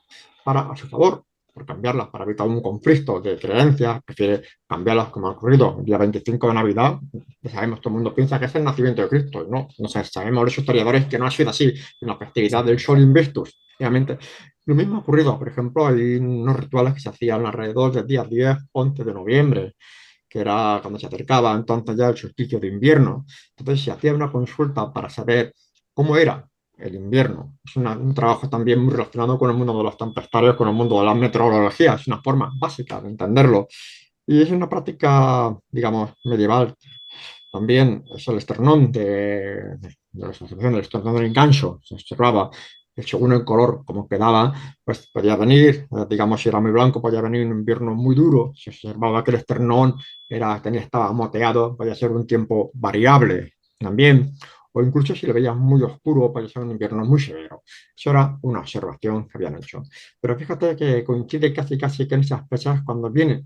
a su favor, por cambiarlas para evitar un conflicto de creencias, prefiere cambiarlas como ha ocurrido el día 25 de Navidad. Ya sabemos, todo el mundo piensa que es el nacimiento de Cristo, y no sé, sabemos los historiadores que no ha sido así, en la festividad del Sol Invictus, obviamente. Lo mismo ha ocurrido, por ejemplo, hay unos rituales que se hacían alrededor del día 10, 11 de noviembre, que era cuando se acercaba entonces ya el solsticio de invierno. Entonces se hacía una consulta para saber cómo era el invierno. Es un trabajo también muy relacionado con el mundo de los tempestarios, con el mundo de la meteorología. Es una forma básica de entenderlo. Y es una práctica, digamos, medieval. También es el esternón de la asociación, el esternón del ganso. Se observaba que según el color como quedaba, pues podía venir, digamos, si era muy blanco, podía venir un invierno muy duro. Se observaba que el esternón estaba moteado, podía ser un tiempo variable también, o incluso si lo veías muy oscuro, podía ser un invierno muy severo. Eso era una observación que habían hecho. Pero fíjate que coincide casi que en esas fechas cuando viene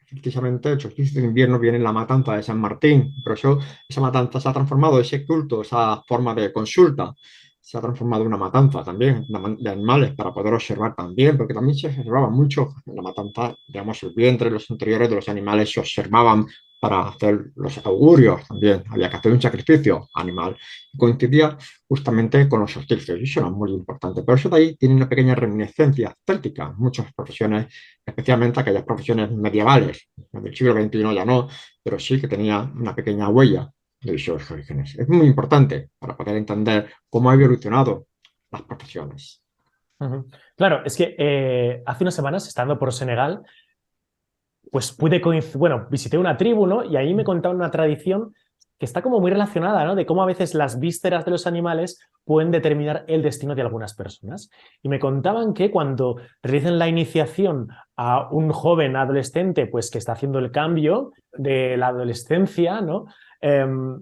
precisamente el solsticio de invierno, viene la matanza de San Martín. Por eso esa matanza se ha transformado, ese culto, esa forma de consulta, se ha transformado en una matanza también de animales para poder observar también, porque también se observaba mucho en la matanza, digamos, el vientre, los interiores de los animales se observaban para hacer los augurios también. Había que hacer un sacrificio animal. Y coincidía justamente con los solsticios, y eso era muy importante. Pero eso de ahí tiene una pequeña reminiscencia céltica. Muchas profesiones, especialmente aquellas profesiones medievales, del siglo XXI ya no, pero sí que tenía una pequeña huella de esos orígenes. Es muy importante para poder entender cómo ha evolucionado las profesiones. Claro, es que hace unas semanas, estando por Senegal, pues visité una tribu, ¿no? Y ahí me contaban una tradición que está como muy relacionada, ¿no? De cómo a veces las vísceras de los animales pueden determinar el destino de algunas personas. Y me contaban que cuando realizan la iniciación a un joven adolescente, pues que está haciendo el cambio de la adolescencia, ¿no?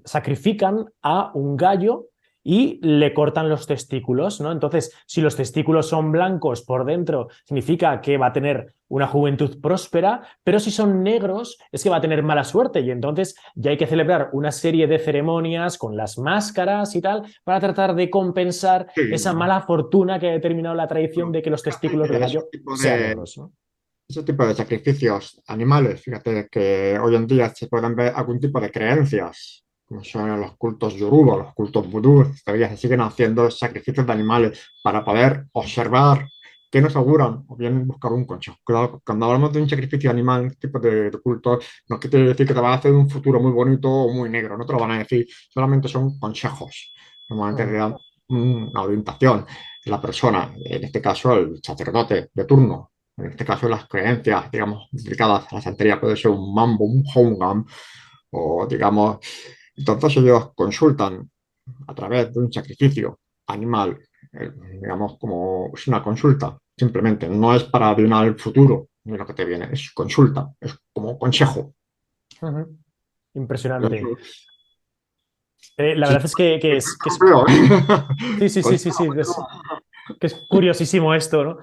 Sacrifican a un gallo y le cortan los testículos, ¿no? Entonces, si los testículos son blancos por dentro, significa que va a tener una juventud próspera, pero si son negros, es que va a tener mala suerte y entonces ya hay que celebrar una serie de ceremonias con las máscaras y tal para tratar de compensar esa Sí, mala fortuna que ha determinado la tradición bueno, de que los fíjate testículos del que gallo sean negros, ¿no? ese tipo de sacrificios animales, fíjate que hoy en día se pueden ver algún tipo de creencias, como son los cultos yoruba, los cultos vudú, todavía se siguen haciendo sacrificios de animales para poder observar qué nos auguran o bien buscar un consejo. Claro, cuando hablamos de un sacrificio animal, este tipo de cultos, no quiere decir que te va a hacer un futuro muy bonito o muy negro, no te lo van a decir, solamente son consejos. Normalmente te dan una orientación de la persona, en este caso el sacerdote de turno. En este caso, las creencias, digamos, dedicadas a la santería puede ser un mambo, un hongam, o digamos, entonces ellos consultan a través de un sacrificio animal, digamos, como es una consulta, simplemente, no es para adivinar el futuro ni lo que te viene, es consulta, es como consejo. Impresionante. Eso, La sí, verdad es que yo lo creo. sí, sí, sí, sí, Consejo, sí, que es curiosísimo esto, ¿no?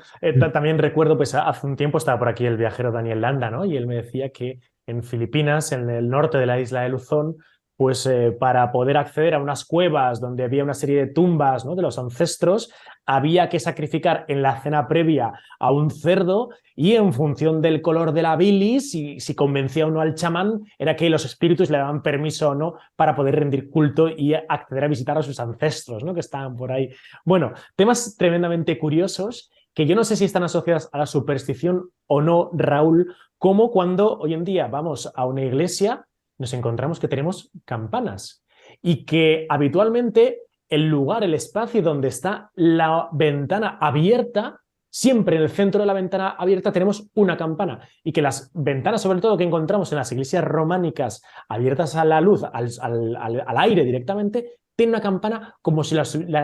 También recuerdo, pues hace un tiempo estaba por aquí el viajero Daniel Landa, ¿no? Y él me decía que en Filipinas, en el norte de la isla de Luzón, pues para poder acceder a unas cuevas donde había una serie de tumbas, ¿no? De los ancestros, había que sacrificar en la cena previa a un cerdo y en función del color de la bilis, si convencía o no al chamán, era que los espíritus le daban permiso o no para poder rendir culto y acceder a visitar a sus ancestros, ¿no? Que estaban por ahí. Bueno, temas tremendamente curiosos que yo no sé si están asociados a la superstición o no, Raúl, como cuando hoy en día vamos a una iglesia, nos encontramos que tenemos campanas y que habitualmente el lugar, el espacio donde está la ventana abierta, siempre en el centro de la ventana abierta tenemos una campana y que las ventanas, sobre todo que encontramos en las iglesias románicas abiertas a la luz, al aire directamente, tiene una campana como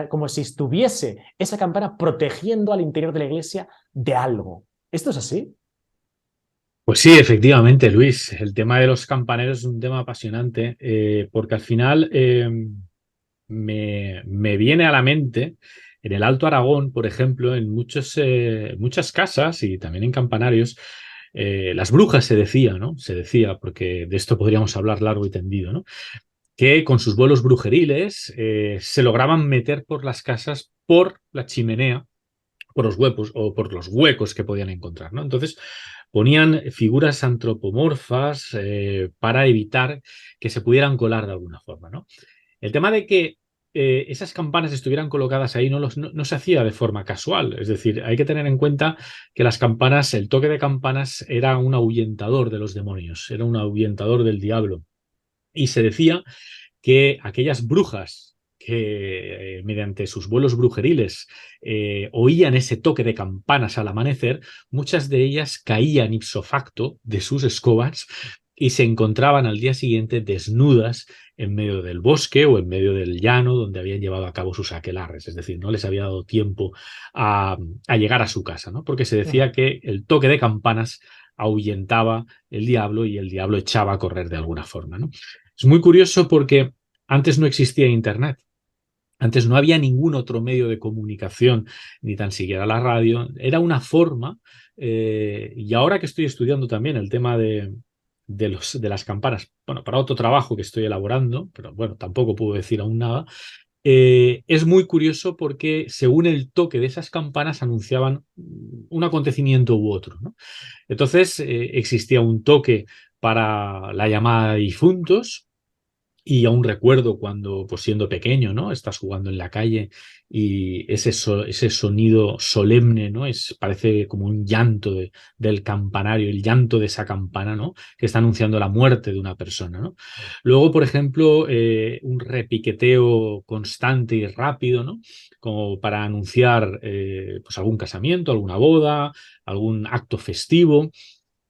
como si estuviese esa campana protegiendo al interior de la iglesia de algo. ¿Esto es así? Pues sí, efectivamente, Luis. El tema de los campaneros es un tema apasionante porque al final me viene a la mente en el Alto Aragón, por ejemplo, en muchas casas y también en campanarios, las brujas se decía, ¿no? Se decía, porque de esto podríamos hablar largo y tendido, ¿no? Que con sus vuelos brujeriles se lograban meter por las casas por la chimenea, por los huecos o por los huecos que podían encontrar, ¿no? Entonces ponían figuras antropomorfas para evitar que se pudieran colar de alguna forma, ¿no? El tema de que esas campanas estuvieran colocadas ahí no se hacía de forma casual. Es decir, hay que tener en cuenta que las campanas, el toque de campanas era un ahuyentador de los demonios, era un ahuyentador del diablo. Y se decía que aquellas brujas que mediante sus vuelos brujeriles oían ese toque de campanas al amanecer, muchas de ellas caían ipso facto de sus escobas y se encontraban al día siguiente desnudas en medio del bosque o en medio del llano donde habían llevado a cabo sus aquelarres. Es decir, no les había dado tiempo a llegar a su casa, ¿no? Porque se decía que el toque de campanas ahuyentaba el diablo y el diablo echaba a correr de alguna forma, ¿no? Es muy curioso porque antes no existía Internet. Antes no había ningún otro medio de comunicación, ni tan siquiera la radio. Era una forma, y ahora que estoy estudiando también el tema de las campanas, bueno, para otro trabajo que estoy elaborando, pero bueno, tampoco puedo decir aún nada, es muy curioso porque según el toque de esas campanas anunciaban un acontecimiento u otro, ¿no? Entonces existía un toque para la llamada de difuntos, Y aún recuerdo cuando, pues siendo pequeño, ¿no? Estás jugando en la calle y ese sonido solemne, ¿no? Parece como un llanto del campanario, el llanto de esa campana, ¿no? Que está anunciando la muerte de una persona, ¿no? Luego, por ejemplo, un repiqueteo constante y rápido, ¿no? Como para anunciar pues algún casamiento, alguna boda, algún acto festivo.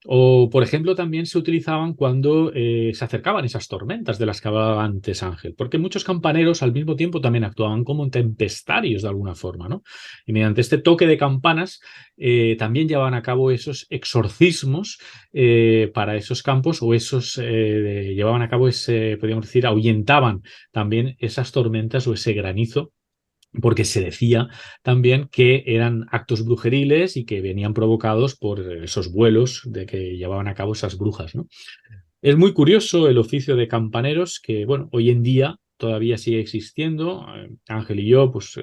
O, por ejemplo, también se utilizaban cuando se acercaban esas tormentas de las que hablaba antes Ángel, porque muchos campaneros al mismo tiempo también actuaban como tempestarios de alguna forma, ¿no? Y mediante este toque de campanas también llevaban a cabo esos exorcismos para esos campos o llevaban a cabo podríamos decir, ahuyentaban también esas tormentas o ese granizo porque se decía también que eran actos brujeriles y que venían provocados por esos vuelos de que llevaban a cabo esas brujas, ¿no? Es muy curioso el oficio de campaneros que, bueno, hoy en día todavía sigue existiendo. Ángel y yo, pues,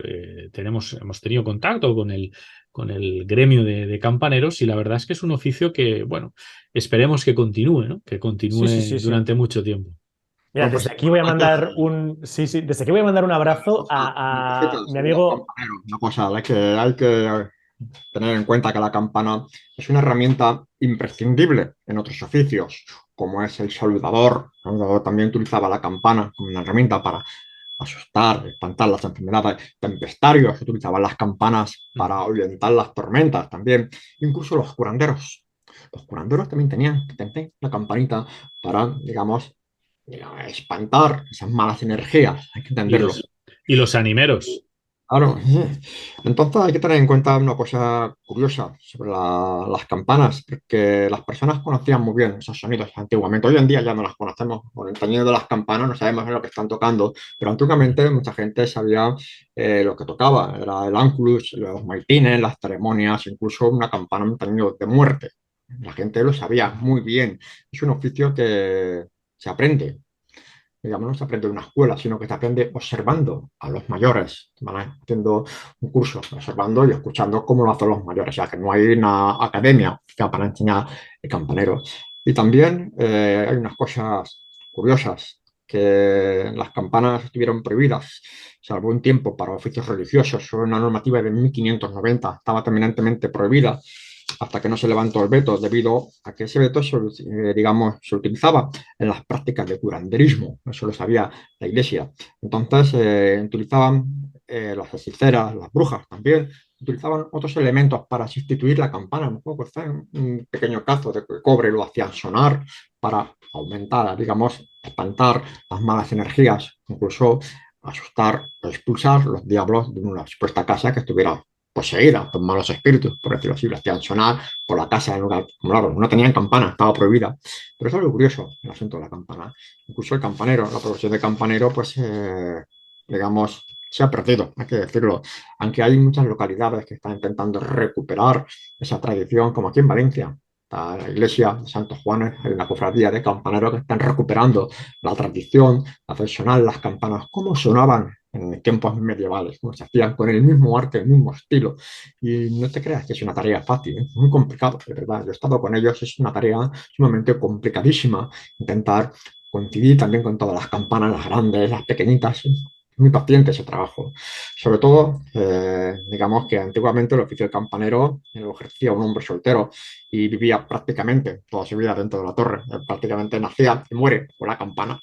hemos tenido contacto con el gremio de campaneros y la verdad es que es un oficio que, bueno, esperemos que continúe, ¿no? Que Sí, sí, continúe sí, sí. durante mucho tiempo. Mira, Bueno, pues desde aquí voy a mandar un. Sí, sí, desde aquí voy a mandar un abrazo a mi los amigo. campaneros, una cosa es que hay que tener en cuenta que la campana es una herramienta imprescindible en otros oficios, como es el saludador. El saludador también utilizaba la campana como una herramienta para asustar, espantar las enfermedades. Tempestarios utilizaban las campanas para ahuyentar las tormentas también. Incluso los curanderos. Los curanderos también tenían la campanita para, digamos, espantar esas malas energías. Hay que Y entenderlo. los animeros. Claro, entonces hay que tener en cuenta una cosa curiosa sobre las campanas, porque las personas conocían muy bien esos sonidos antiguamente. Hoy en día ya no las conocemos, con el tañido de las campanas no sabemos lo que están tocando, pero antiguamente mucha gente sabía lo que tocaba, era el ángelus, los maitines, las ceremonias, incluso una campana, un tañido de muerte. La gente lo sabía muy bien. Es un oficio que se aprende, digamos, no se aprende en una escuela, sino que se aprende observando a los mayores, ¿vale? Haciendo un curso, observando y escuchando cómo lo hacen los mayores, o sea, que no hay una academia para enseñar el campanero. Y también hay unas cosas curiosas, que las campanas estuvieron prohibidas, salvo un tiempo para oficios religiosos, fue una normativa de 1590, estaba terminantemente prohibida hasta que no se levantó el veto, debido a que ese veto digamos, se utilizaba en las prácticas de curanderismo, eso lo sabía la iglesia. Entonces, utilizaban las hechiceras, las brujas también, utilizaban otros elementos para sustituir la campana. Un poco, un pequeño cazo de cobre lo hacían sonar para aumentar, digamos, espantar las malas energías, incluso asustar o expulsar los diablos de una supuesta casa que estuviera poseída por malos espíritus, por decirlo así, lo hacían sonar por la casa en lugar, como claro, no tenían campana, estaba prohibida. Pero eso es lo curioso, el asunto de la campana. Incluso el campanero, la profesión de campanero, pues, digamos, se ha perdido, hay que decirlo. Aunque hay muchas localidades que están intentando recuperar esa tradición, como aquí en Valencia. Está la iglesia de Santos Juanes, hay una cofradía de campaneros que están recuperando la tradición, la tradicional, las campanas, cómo sonaban en tiempos medievales, cómo se hacían con el mismo arte, el mismo estilo. Y no te creas que es una tarea fácil, es muy complicado, de verdad. Yo he estado con ellos, es una tarea sumamente complicadísima. Intentar coincidir también con todas las campanas, las grandes, las pequeñitas. Es muy paciente ese trabajo. Sobre todo, digamos que antiguamente el oficio de campanero lo ejercía un hombre soltero y vivía prácticamente toda su vida dentro de la torre. Prácticamente nacía y muere con la campana.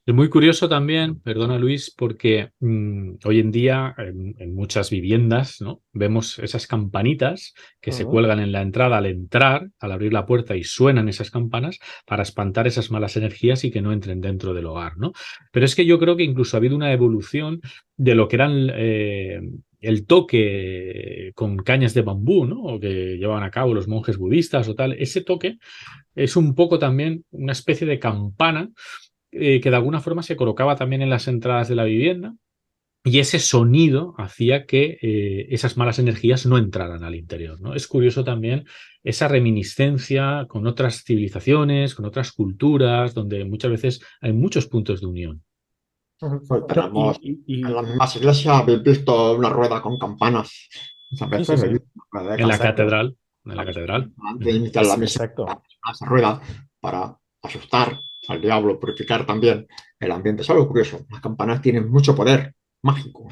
Es muy curioso también, perdona Luis, porque hoy en día en muchas viviendas, ¿no? Vemos esas campanitas que se cuelgan en la entrada al entrar, al abrir la puerta y suenan esas campanas para espantar esas malas energías y que no entren dentro del hogar, ¿no? Pero es que yo creo que incluso ha habido una evolución de lo que eran el toque con cañas de bambú, ¿no? O que llevaban a cabo los monjes budistas o tal. Ese toque es un poco también una especie de campana que de alguna forma se colocaba también en las entradas de la vivienda y ese sonido hacía que esas malas energías no entraran al interior, ¿no? Es curioso también esa reminiscencia con otras civilizaciones, con otras culturas, donde muchas veces hay muchos puntos de unión. Pues No, tenemos en las mismas iglesias, habéis visto una rueda con campanas. Muchas sí, sí, veces sí. he visto una rueda de En la cassette, catedral, en la catedral. antes de iniciar la misa, Exacto. esa rueda para asustar al diablo, purificar también el ambiente. Es algo curioso. Las campanas tienen mucho poder mágico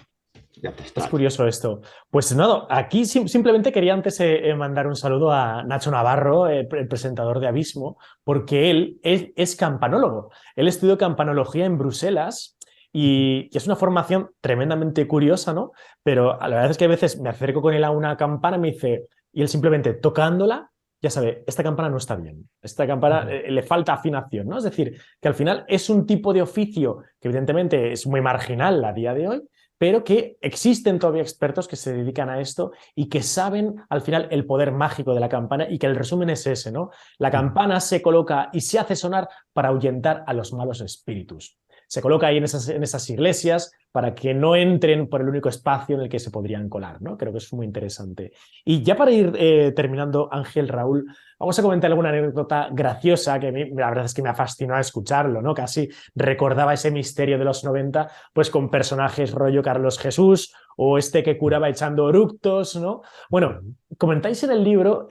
y Es ancestral. curioso esto. Pues nada, aquí simplemente quería antes mandar un saludo a Nacho Navarro, el presentador de Abismo, porque él es campanólogo. Él estudió campanología en Bruselas y es una formación tremendamente curiosa, ¿no? Pero la verdad es que a veces me acerco con él a una campana y me dice, y él simplemente tocándola, ya sabe, esta campana no está bien, esta campana le falta afinación, ¿no? Es decir, que al final es un tipo de oficio que evidentemente es muy marginal a día de hoy, pero que existen todavía expertos que se dedican a esto y que saben al final el poder mágico de la campana y que el resumen es ese, ¿no? La campana se coloca y se hace sonar para ahuyentar a los malos espíritus. Se coloca ahí en esas iglesias para que no entren por el único espacio en el que se podrían colar, ¿no? Creo que es muy interesante. Y ya para ir terminando, Ángel, Raúl, vamos a comentar alguna anécdota graciosa que la verdad es que me ha fascinado escucharlo, ¿no? Casi recordaba ese misterio de los 90, pues con personajes rollo Carlos Jesús o este que curaba echando eructos, ¿no? Bueno, comentáis en el libro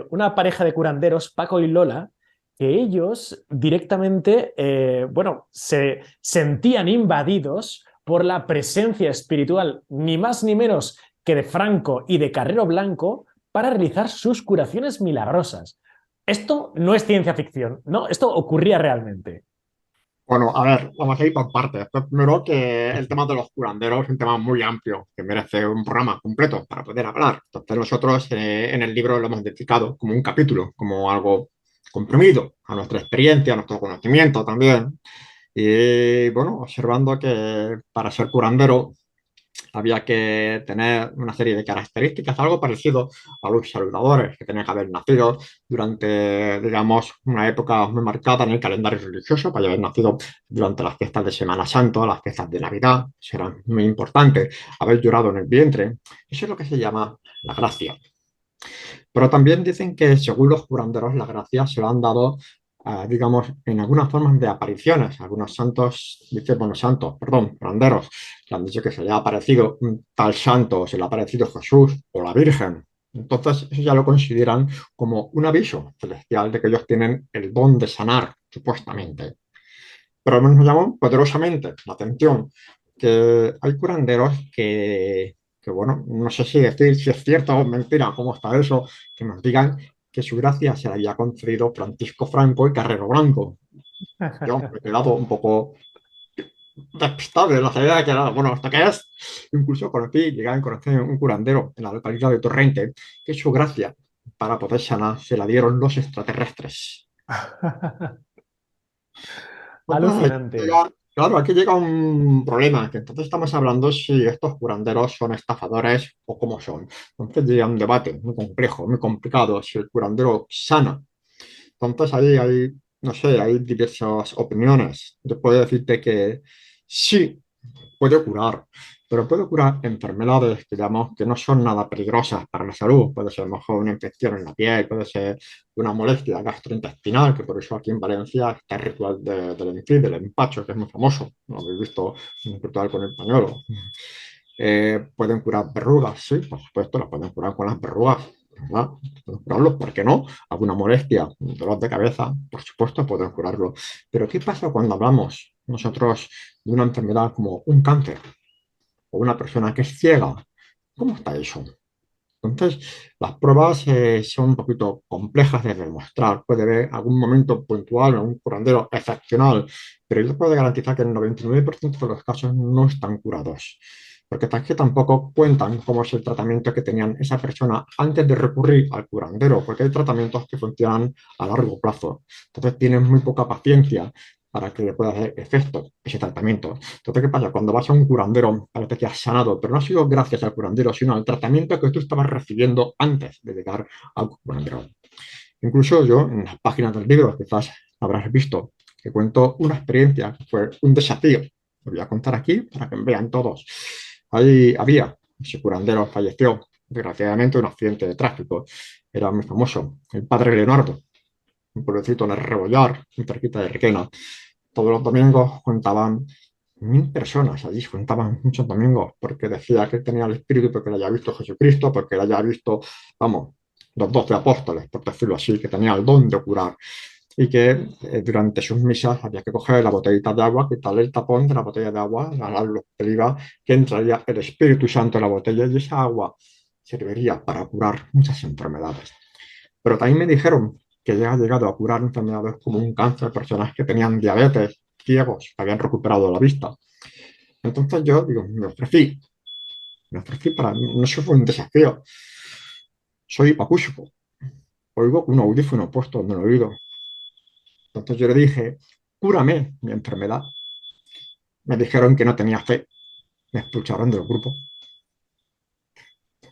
una pareja de curanderos, Paco y Lola, que ellos directamente, bueno, se sentían invadidos por la presencia espiritual, ni más ni menos que de Franco y de Carrero Blanco, para realizar sus curaciones milagrosas. Esto no es ciencia ficción, ¿no? Esto ocurría realmente. Bueno, a ver, vamos a ir por partes. Pues primero que el tema de los curanderos es un tema muy amplio que merece un programa completo para poder hablar. Entonces nosotros en el libro lo hemos identificado como un capítulo, como algo comprimido a nuestra experiencia, a nuestro conocimiento también. Y bueno, observando que para ser curandero había que tener una serie de características, algo parecido a los saludadores, que tenían que haber nacido durante, digamos, una época muy marcada en el calendario religioso, para haber nacido durante las fiestas de Semana Santa, las fiestas de Navidad, será muy importante, haber llorado en el vientre, eso es lo que se llama la gracia. Pero también dicen que según los curanderos la gracia se lo han dado, digamos, en algunas formas de apariciones. Algunos santos, dice, bueno, santos, perdón, curanderos, que han dicho que se le ha aparecido un tal santo, o se le ha aparecido Jesús o la Virgen. Entonces, eso ya lo consideran como un aviso celestial de que ellos tienen el don de sanar, supuestamente. Pero al menos me llamó poderosamente la atención que hay curanderos que, bueno, no sé si decir si es cierto o mentira, cómo está eso, que nos digan que su gracia se la había concedido Francisco Franco y Carrero Blanco. Yo me he quedado un poco despistado de la idea que era, bueno, ¿esto qué es? Incluso llegué a conocer un curandero en la localidad de Torrente, que su gracia para poder sanar se la dieron los extraterrestres. Entonces, Alucinante. claro, aquí llega un problema, que entonces estamos hablando si estos curanderos son estafadores o cómo son. Entonces llega un debate muy complejo, muy complicado, si el curandero sana. Entonces ahí hay, no sé, hay diversas opiniones. Yo puedo decirte que sí, puede curar, pero puede curar enfermedades que, digamos, que no son nada peligrosas para la salud. Puede ser a lo mejor una infección en la piel, puede ser una molestia gastrointestinal, que por eso aquí en Valencia está el ritual del ENFI, del empacho, que es muy famoso. Lo habéis visto en un ritual con el pañuelo. Pueden curar verrugas, sí, por supuesto, las pueden curar con las verrugas. ¿Verdad? Pueden curarlo, ¿por qué no? Alguna molestia, un dolor de cabeza, por supuesto, pueden curarlo. Pero ¿qué pasa cuando hablamos nosotros de una enfermedad como un cáncer o una persona que es ciega? ¿Cómo está eso? Entonces, las pruebas son un poquito complejas de demostrar. Puede haber algún momento puntual, un curandero excepcional, pero yo puedo garantizar que el 99% de los casos no están curados. Porque es que tampoco cuentan cómo es el tratamiento que tenían esa persona antes de recurrir al curandero, porque hay tratamientos que funcionan a largo plazo. Entonces, tienen muy poca paciencia para que le pueda hacer efecto ese tratamiento. Entonces, ¿qué pasa? Cuando vas a un curandero, parece que has sanado, pero no ha sido gracias al curandero, sino al tratamiento que tú estabas recibiendo antes de llegar al curandero. Incluso yo, en las páginas del libro, quizás habrás visto que cuento una experiencia que fue un desafío. Lo voy a contar aquí para que vean todos. Ahí había, ese curandero falleció, desgraciadamente, en un accidente de tráfico. Era muy famoso, el padre Leonardo, un pueblecito en el Rebollar, muy cerquita de Requena. Todos los domingos contaban 1000 personas allí, contaban muchos domingos, porque decía que tenía el espíritu, porque le había visto Jesucristo, porque le había visto, vamos, los 12 apóstoles, por decirlo así, que tenía el don de curar. y que durante sus misas había que coger la botellita de agua, quitarle el tapón de la botella de agua, lo que diga que entraría el Espíritu Santo en la botella y esa agua serviría para curar muchas enfermedades. Pero también me dijeron que ya ha llegado a curar enfermedades como un cáncer, personas que tenían diabetes, ciegos, que habían recuperado la vista. Entonces yo digo, me ofrecí para mí, no fue un desafío. Soy hipacúsico, oigo con un audífono puesto en el oído. Entonces yo le dije, cúrame mi enfermedad. Me dijeron que no tenía fe, me expulsaron del grupo.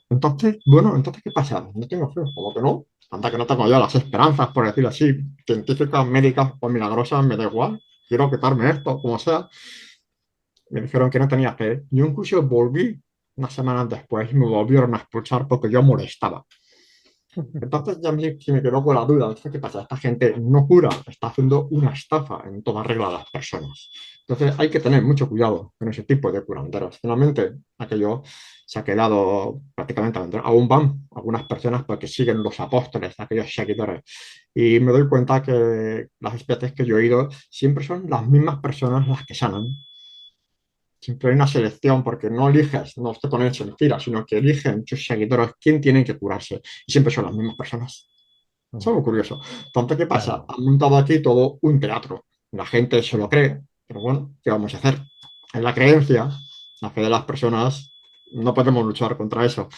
Entonces, bueno, entonces, ¿qué pasa? No tengo fe, como que no. Anda que no tengo yo las esperanzas, por decirlo así, científicas, médicas o milagrosas, me da igual. Quiero quitarme esto, como sea. Me dijeron que no tenía fe. Yo incluso volví unas semanas después y me volvieron a expulsar porque yo molestaba. Entonces ya se me quedó con la duda. Entonces, ¿qué pasa? Esta gente no cura, está haciendo una estafa en toda regla a las personas. Entonces hay que tener mucho cuidado con ese tipo de curanderos. Finalmente, aquello se ha quedado prácticamente abandonado. Aún van algunas personas porque siguen los apóstoles, aquellos seguidores. Y me doy cuenta que las veces que yo he ido siempre son las mismas personas las que sanan. Siempre hay una selección porque no eliges, no te ponen en fila, sino que eligen sus seguidores quién tienen que curarse. Y siempre son las mismas personas. Es algo curioso. Entonces, ¿qué pasa? Claro. Han montado aquí todo un teatro. La gente se lo cree, pero bueno, ¿qué vamos a hacer? Es la creencia, la fe de las personas, no podemos luchar contra eso.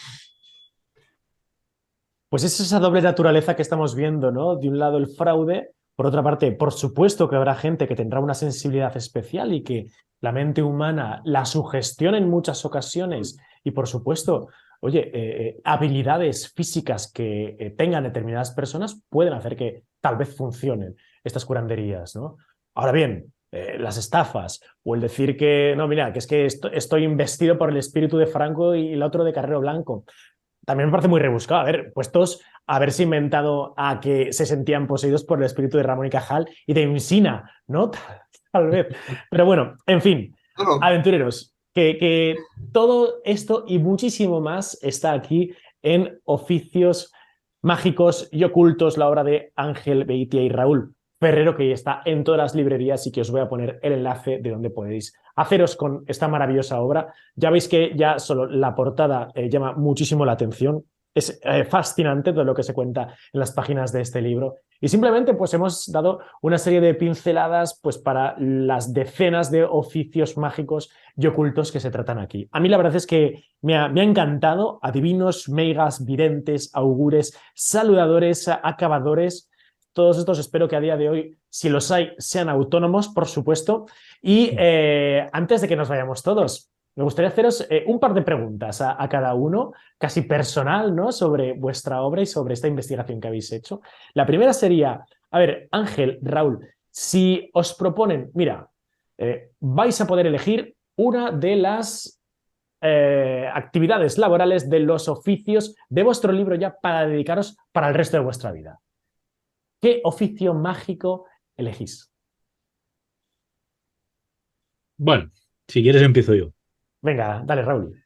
Pues es esa doble naturaleza que estamos viendo, ¿no? De un lado el fraude, por otra parte, por supuesto que habrá gente que tendrá una sensibilidad especial y que la mente humana la sugestiona en muchas ocasiones y por supuesto, oye, habilidades físicas que tengan determinadas personas pueden hacer que tal vez funcionen estas curanderías, ¿no? Ahora bien, las estafas o el decir que, no, mira, que es que estoy investido por el espíritu de Franco y el otro de Carrero Blanco. También me parece muy rebuscado. A ver, puestos a haberse inventado a que se sentían poseídos por el espíritu de Ramón y Cajal y de Insina, ¿no? Tal vez. Pero bueno, en fin, Claro, aventureros, que todo esto y muchísimo más está aquí en Oficios Mágicos y Ocultos, la obra de Ángel Beitia y Raúl Ferrero, que está en todas las librerías y que os voy a poner el enlace de donde podéis haceros con esta maravillosa obra. Ya veis que ya solo la portada llama muchísimo la atención. Es fascinante todo lo que se cuenta en las páginas de este libro. Y simplemente pues hemos dado una serie de pinceladas pues para las decenas de oficios mágicos y ocultos que se tratan aquí. A mí la verdad es que me ha encantado. Adivinos, meigas, videntes, augures, saludadores, acabadores. Todos estos espero que a día de hoy, si los hay, sean autónomos, por supuesto. Y antes de que nos vayamos todos, me gustaría haceros un par de preguntas a cada uno, casi personal, ¿no? Sobre vuestra obra y sobre esta investigación que habéis hecho. La primera sería, a ver, Ángel, Raúl, si os proponen, mira, vais a poder elegir una de las actividades laborales de los oficios de vuestro libro ya para dedicaros para el resto de vuestra vida. ¿Qué oficio mágico elegís? Bueno, si quieres empiezo yo. Venga, dale, Raúl.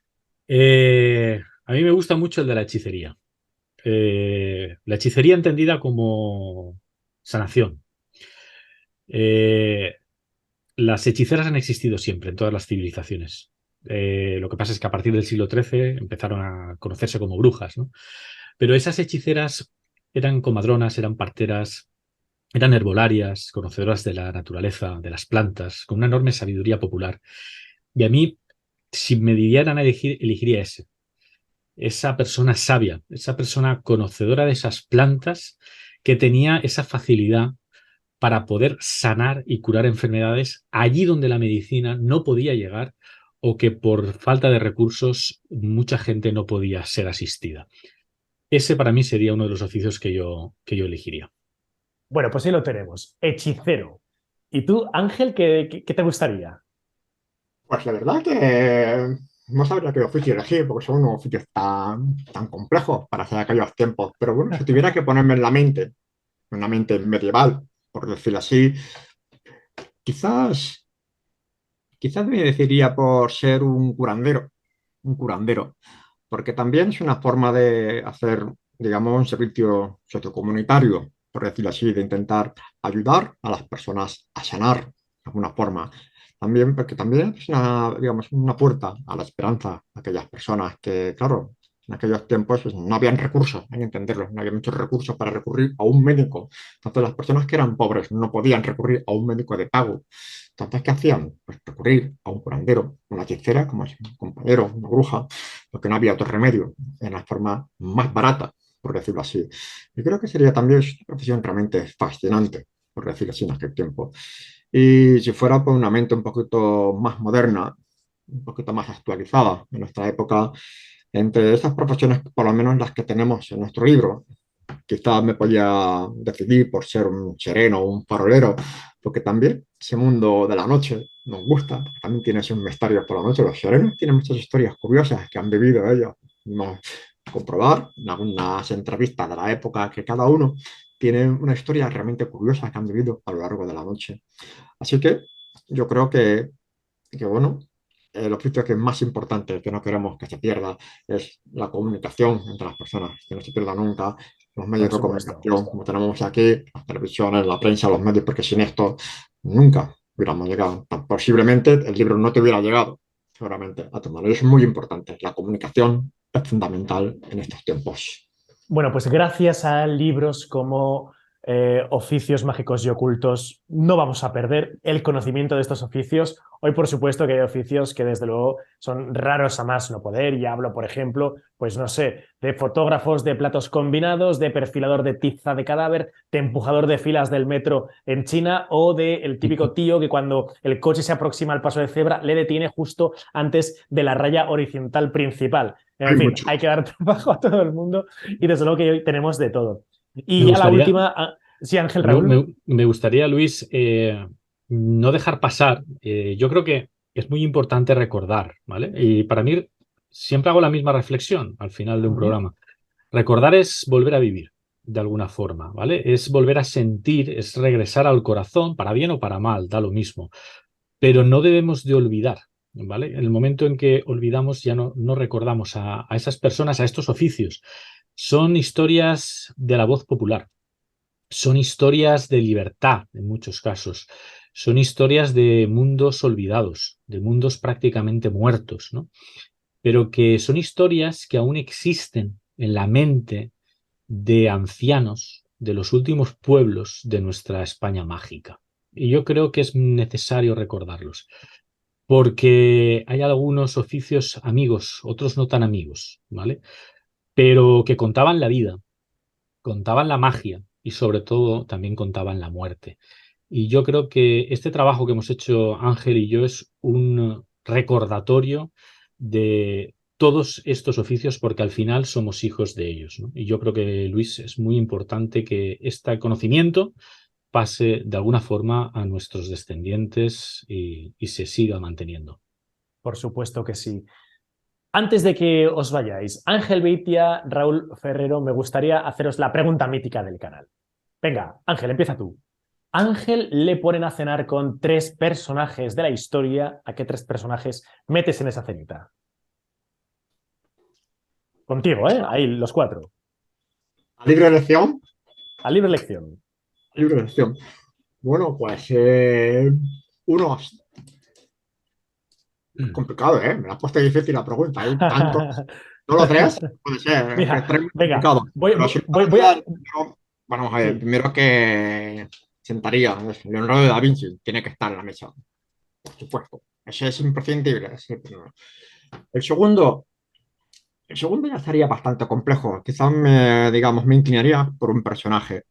A mí me gusta mucho el de la hechicería. La hechicería entendida como sanación. Eh, las hechiceras han existido siempre en todas las civilizaciones. Lo que pasa es que a partir del siglo XIII empezaron a conocerse como brujas, ¿no? Pero esas hechiceras eran comadronas, eran parteras, eran herbolarias, conocedoras de la naturaleza, de las plantas, con una enorme sabiduría popular. Y a mí, si me dieran a elegir, elegiría ese. Esa persona sabia, esa persona conocedora de esas plantas que tenía esa facilidad para poder sanar y curar enfermedades allí donde la medicina no podía llegar o que por falta de recursos mucha gente no podía ser asistida. Ese para mí sería uno de los oficios que yo elegiría. Bueno, pues ahí lo tenemos. Hechicero. ¿Y tú, Ángel, qué te gustaría? pues la verdad que no sabría qué oficio elegir, porque son unos oficios tan complejos para hacer aquellos tiempos. Pero bueno, si tuviera que ponerme en la mente, una mente medieval, por decirlo así, quizás, quizás me decidiría por ser un curandero, porque también es una forma de hacer, digamos, un servicio sociocomunitario, por decirlo así, de intentar ayudar a las personas a sanar de alguna forma. También, porque también es una, digamos, una puerta a la esperanza a aquellas personas que, claro, en aquellos tiempos pues, no habían recursos, hay que entenderlo, no había muchos recursos para recurrir a un médico. Entonces las personas que eran pobres no podían recurrir a un médico de pago. Entonces, ¿qué hacían? Pues recurrir a un curandero, una hechicera, como es un compañero, una bruja, porque no había otro remedio, en la forma más barata, por decirlo así. Y creo que sería también una profesión realmente fascinante, por decirlo así, en aquel tiempo. Y si fuera por una mente un poquito más moderna, un poquito más actualizada en nuestra época, entre esas profesiones, por lo menos las que tenemos en nuestro libro, quizás me podía decidir por ser un sereno o un farolero, porque también ese mundo de la noche nos gusta, también tiene sus misterios por la noche. Los serenos tienen muchas historias curiosas que han vivido ellos. Vamos a comprobar en algunas entrevistas de la época que cada uno tiene una historia realmente curiosa que han vivido a lo largo de la noche. Así que yo creo que bueno, el oficio que es más importante, que no queremos que se pierda, es la comunicación entre las personas, que no se pierda nunca los medios Por de supuesto. comunicación, como tenemos aquí, las televisiones, la prensa, los medios, porque sin esto nunca hubiéramos llegado. Posiblemente el libro no te hubiera llegado, seguramente, a tu mano. Y es muy importante. La comunicación es fundamental en estos tiempos. Bueno, pues gracias a libros como Oficios Mágicos y Ocultos, no vamos a perder el conocimiento de estos oficios. Hoy, por supuesto, que hay oficios que desde luego son raros a más no poder. Y hablo, por ejemplo, pues no sé, de fotógrafos de platos combinados, de perfilador de tiza de cadáver, de empujador de filas del metro en China o del típico tío que cuando el coche se aproxima al paso de cebra le detiene justo antes de la raya horizontal principal. En Hay fin, mucho. hay que dar trabajo a todo el mundo y desde luego que hoy tenemos de todo. Me Y ya la gustaría, última, sí, Ángel me, Raúl. me gustaría, Luis, no dejar pasar. Yo creo que es muy importante recordar, ¿vale? Y para mí siempre hago la misma reflexión al final de un programa. Recordar es volver a vivir, de alguna forma, ¿vale? Es volver a sentir, es regresar al corazón, para bien o para mal, da lo mismo. Pero no debemos de olvidar, ¿vale? En el momento en que olvidamos ya no recordamos a esas personas, a estos oficios. Son historias de la voz popular, son historias de libertad en muchos casos, son historias de mundos olvidados, de mundos prácticamente muertos, ¿no? Pero que son historias que aún existen en la mente de ancianos de los últimos pueblos de nuestra España mágica. Y yo creo que es necesario recordarlos, porque hay algunos oficios amigos, otros no tan amigos, ¿vale? Pero que contaban la vida, contaban la magia y sobre todo también contaban la muerte. Y yo creo que este trabajo que hemos hecho Ángel y yo es un recordatorio de todos estos oficios porque al final somos hijos de ellos, ¿no? Y yo creo que, Luis, es muy importante que este conocimiento pase de alguna forma a nuestros descendientes y se siga manteniendo. Por supuesto que sí. Antes de que os vayáis, Ángel Beitia, Raúl Ferrero, me gustaría haceros la pregunta mítica del canal. Venga, Ángel, empieza tú. Ángel le ponen a cenar con 3 personajes de la historia. ¿A qué 3 personajes metes en esa cenita? Contigo, ¿eh? Ahí, los 4. ¿A libre elección? A libre elección. A libre elección. Bueno, pues uno. Es complicado, ¿eh? Me la has puesto difícil la pregunta. Hay tantos. ¿Solo 3? Puede ser. Es que Mira, 3 es muy venga, complicado. Pero si voy a... vamos a ver. Sí. Primero que sentaría es Leonardo da Vinci. Tiene que estar en la mesa. Por supuesto. Ese es imprescindible. Es el primero. El segundo. El segundo ya estaría bastante complejo. Quizás digamos, me inclinaría por un personaje,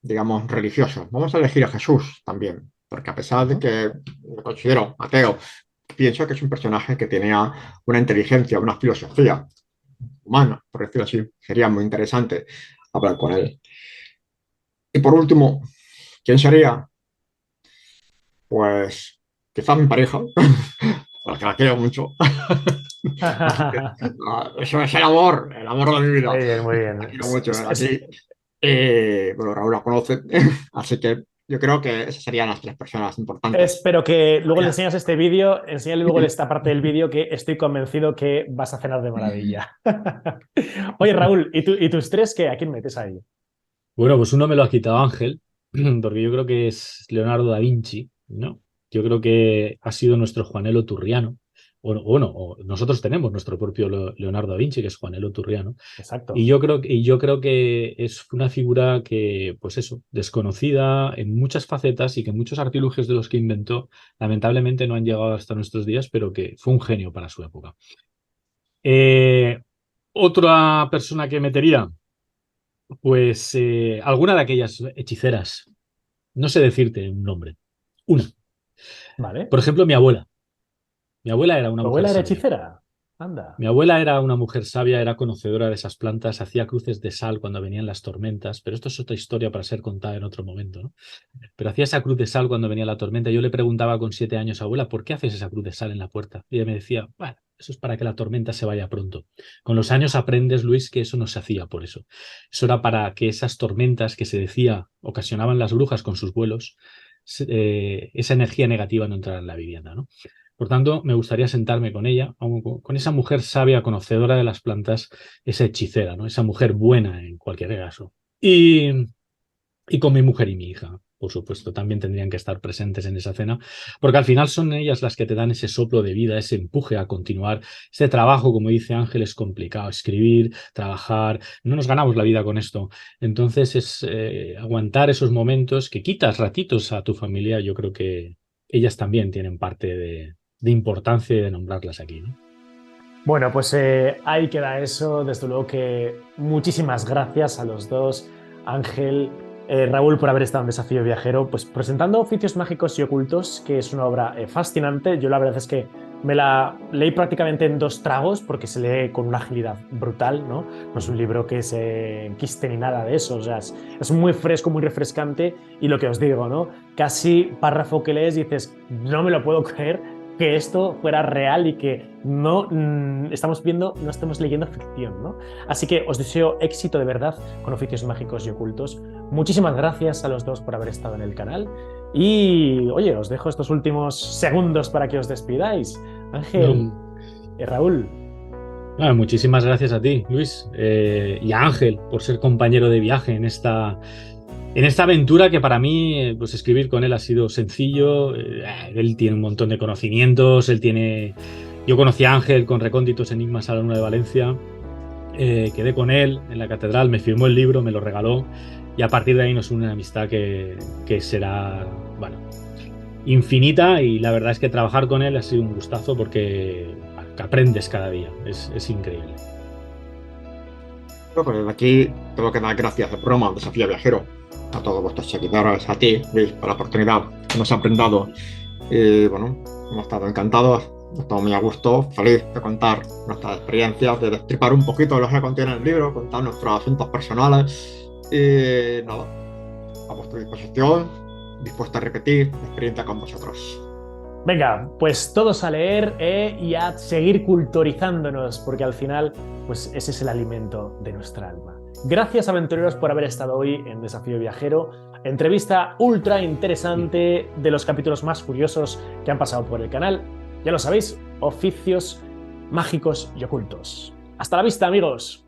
digamos, religioso. Vamos a elegir a Jesús también. Porque a pesar de que me considero ateo, pienso que es un personaje que tenía una inteligencia, una filosofía humana, por decirlo así. Sería muy interesante hablar con él. Y por último, ¿quién sería? Pues quizás mi pareja, porque la quiero mucho. Así que eso es el amor de mi vida. Muy bien, muy La bien. quiero mucho, así. Bueno, Raúl la conoce, así que yo creo que esas serían las 3 personas importantes. Espero que luego le enseñas este vídeo, enséñale luego esta parte del vídeo que estoy convencido que vas a cenar de maravilla. Oye, Raúl, ¿y tus 3 qué? ¿A quién metes ahí? Bueno, pues uno me lo ha quitado Ángel, porque yo creo que es Leonardo da Vinci, ¿no? Yo creo que ha sido nuestro Juanelo Turriano. O nosotros tenemos nuestro propio Leonardo da Vinci, que es Juanelo Turriano. Exacto. Y yo creo que es una figura que, pues eso, desconocida en muchas facetas y que muchos artilugios de los que inventó, lamentablemente no han llegado hasta nuestros días, pero que fue un genio para su época. Eh, Otra persona que metería, pues alguna de aquellas hechiceras. No sé decirte un nombre. Una. Vale. Por ejemplo, mi abuela. Mi abuela era una ¿Tu mujer abuela era sabia. hechicera? Anda. Mi abuela era una mujer sabia, era conocedora de esas plantas, hacía cruces de sal cuando venían las tormentas, pero esto es otra historia para ser contada en otro momento, ¿no? Pero hacía esa cruz de sal cuando venía la tormenta. Yo le preguntaba con 7 años, abuela, ¿por qué haces esa cruz de sal en la puerta? Y ella me decía, bueno, eso es para que la tormenta se vaya pronto. Con los años aprendes, Luis, que eso no se hacía por eso. Eso era para que esas tormentas que se decía ocasionaban las brujas con sus vuelos, esa energía negativa no entrara en la vivienda, ¿no? Por tanto, me gustaría sentarme con ella, con esa mujer sabia, conocedora de las plantas, esa hechicera, ¿no? Esa mujer buena en cualquier caso. Y con mi mujer y mi hija, por supuesto, también tendrían que estar presentes en esa cena, porque al final son ellas las que te dan ese soplo de vida, ese empuje a continuar. Este trabajo, como dice Ángel, es complicado. Escribir, trabajar, no nos ganamos la vida con esto. Entonces es aguantar esos momentos que quitas ratitos a tu familia. Yo creo que ellas también tienen parte de importancia y de nombrarlas aquí, ¿no? Bueno, pues ahí queda eso. Desde luego que muchísimas gracias a los dos, Ángel, Raúl, por haber estado en Desafío Viajero, pues presentando Oficios Mágicos y Ocultos, que es una obra fascinante. Yo la verdad es que me la leí prácticamente en 2 tragos porque se lee con una agilidad brutal, ¿no? No es un libro que se enquiste ni nada de eso, o sea, es muy fresco, muy refrescante y lo que os digo, ¿no? Casi párrafo que lees y dices, no me lo puedo creer que esto fuera real y que no estamos leyendo ficción, ¿no? Así que os deseo éxito de verdad con Oficios Mágicos y Ocultos. Muchísimas gracias a los dos por haber estado en el canal. Y, oye, os dejo estos últimos segundos para que os despidáis. Ángel, Raúl. Muchísimas gracias a ti, Luis, y a Ángel por ser compañero de viaje en esta aventura que para mí, pues escribir con él ha sido sencillo. Él tiene un montón de conocimientos, yo conocí a Ángel con Recónditos Enigmas a la Luna de Valencia, quedé con él en la catedral, me firmó el libro, me lo regaló y a partir de ahí nos une una amistad que será, bueno, infinita, y la verdad es que trabajar con él ha sido un gustazo porque aprendes cada día, es increíble. Bueno, pues desde aquí tengo que dar gracias de broma al Desafío Viajero, a todos vuestros seguidores, a ti, Luis, por la oportunidad que nos han brindado. Y bueno, hemos estado encantados, hemos estado muy a gusto, feliz de contar nuestras experiencias, de destripar un poquito lo que contiene el libro, contar nuestros asuntos personales. Y nada, a vuestra disposición, dispuesto a repetir la experiencia con vosotros. Venga, pues todos a leer y a seguir culturizándonos, porque al final, pues ese es el alimento de nuestra alma. Gracias, aventureros, por haber estado hoy en Desafío Viajero. Entrevista ultra interesante de los capítulos más curiosos que han pasado por el canal. Ya lo sabéis, Oficios Mágicos y Ocultos. Hasta la vista, amigos.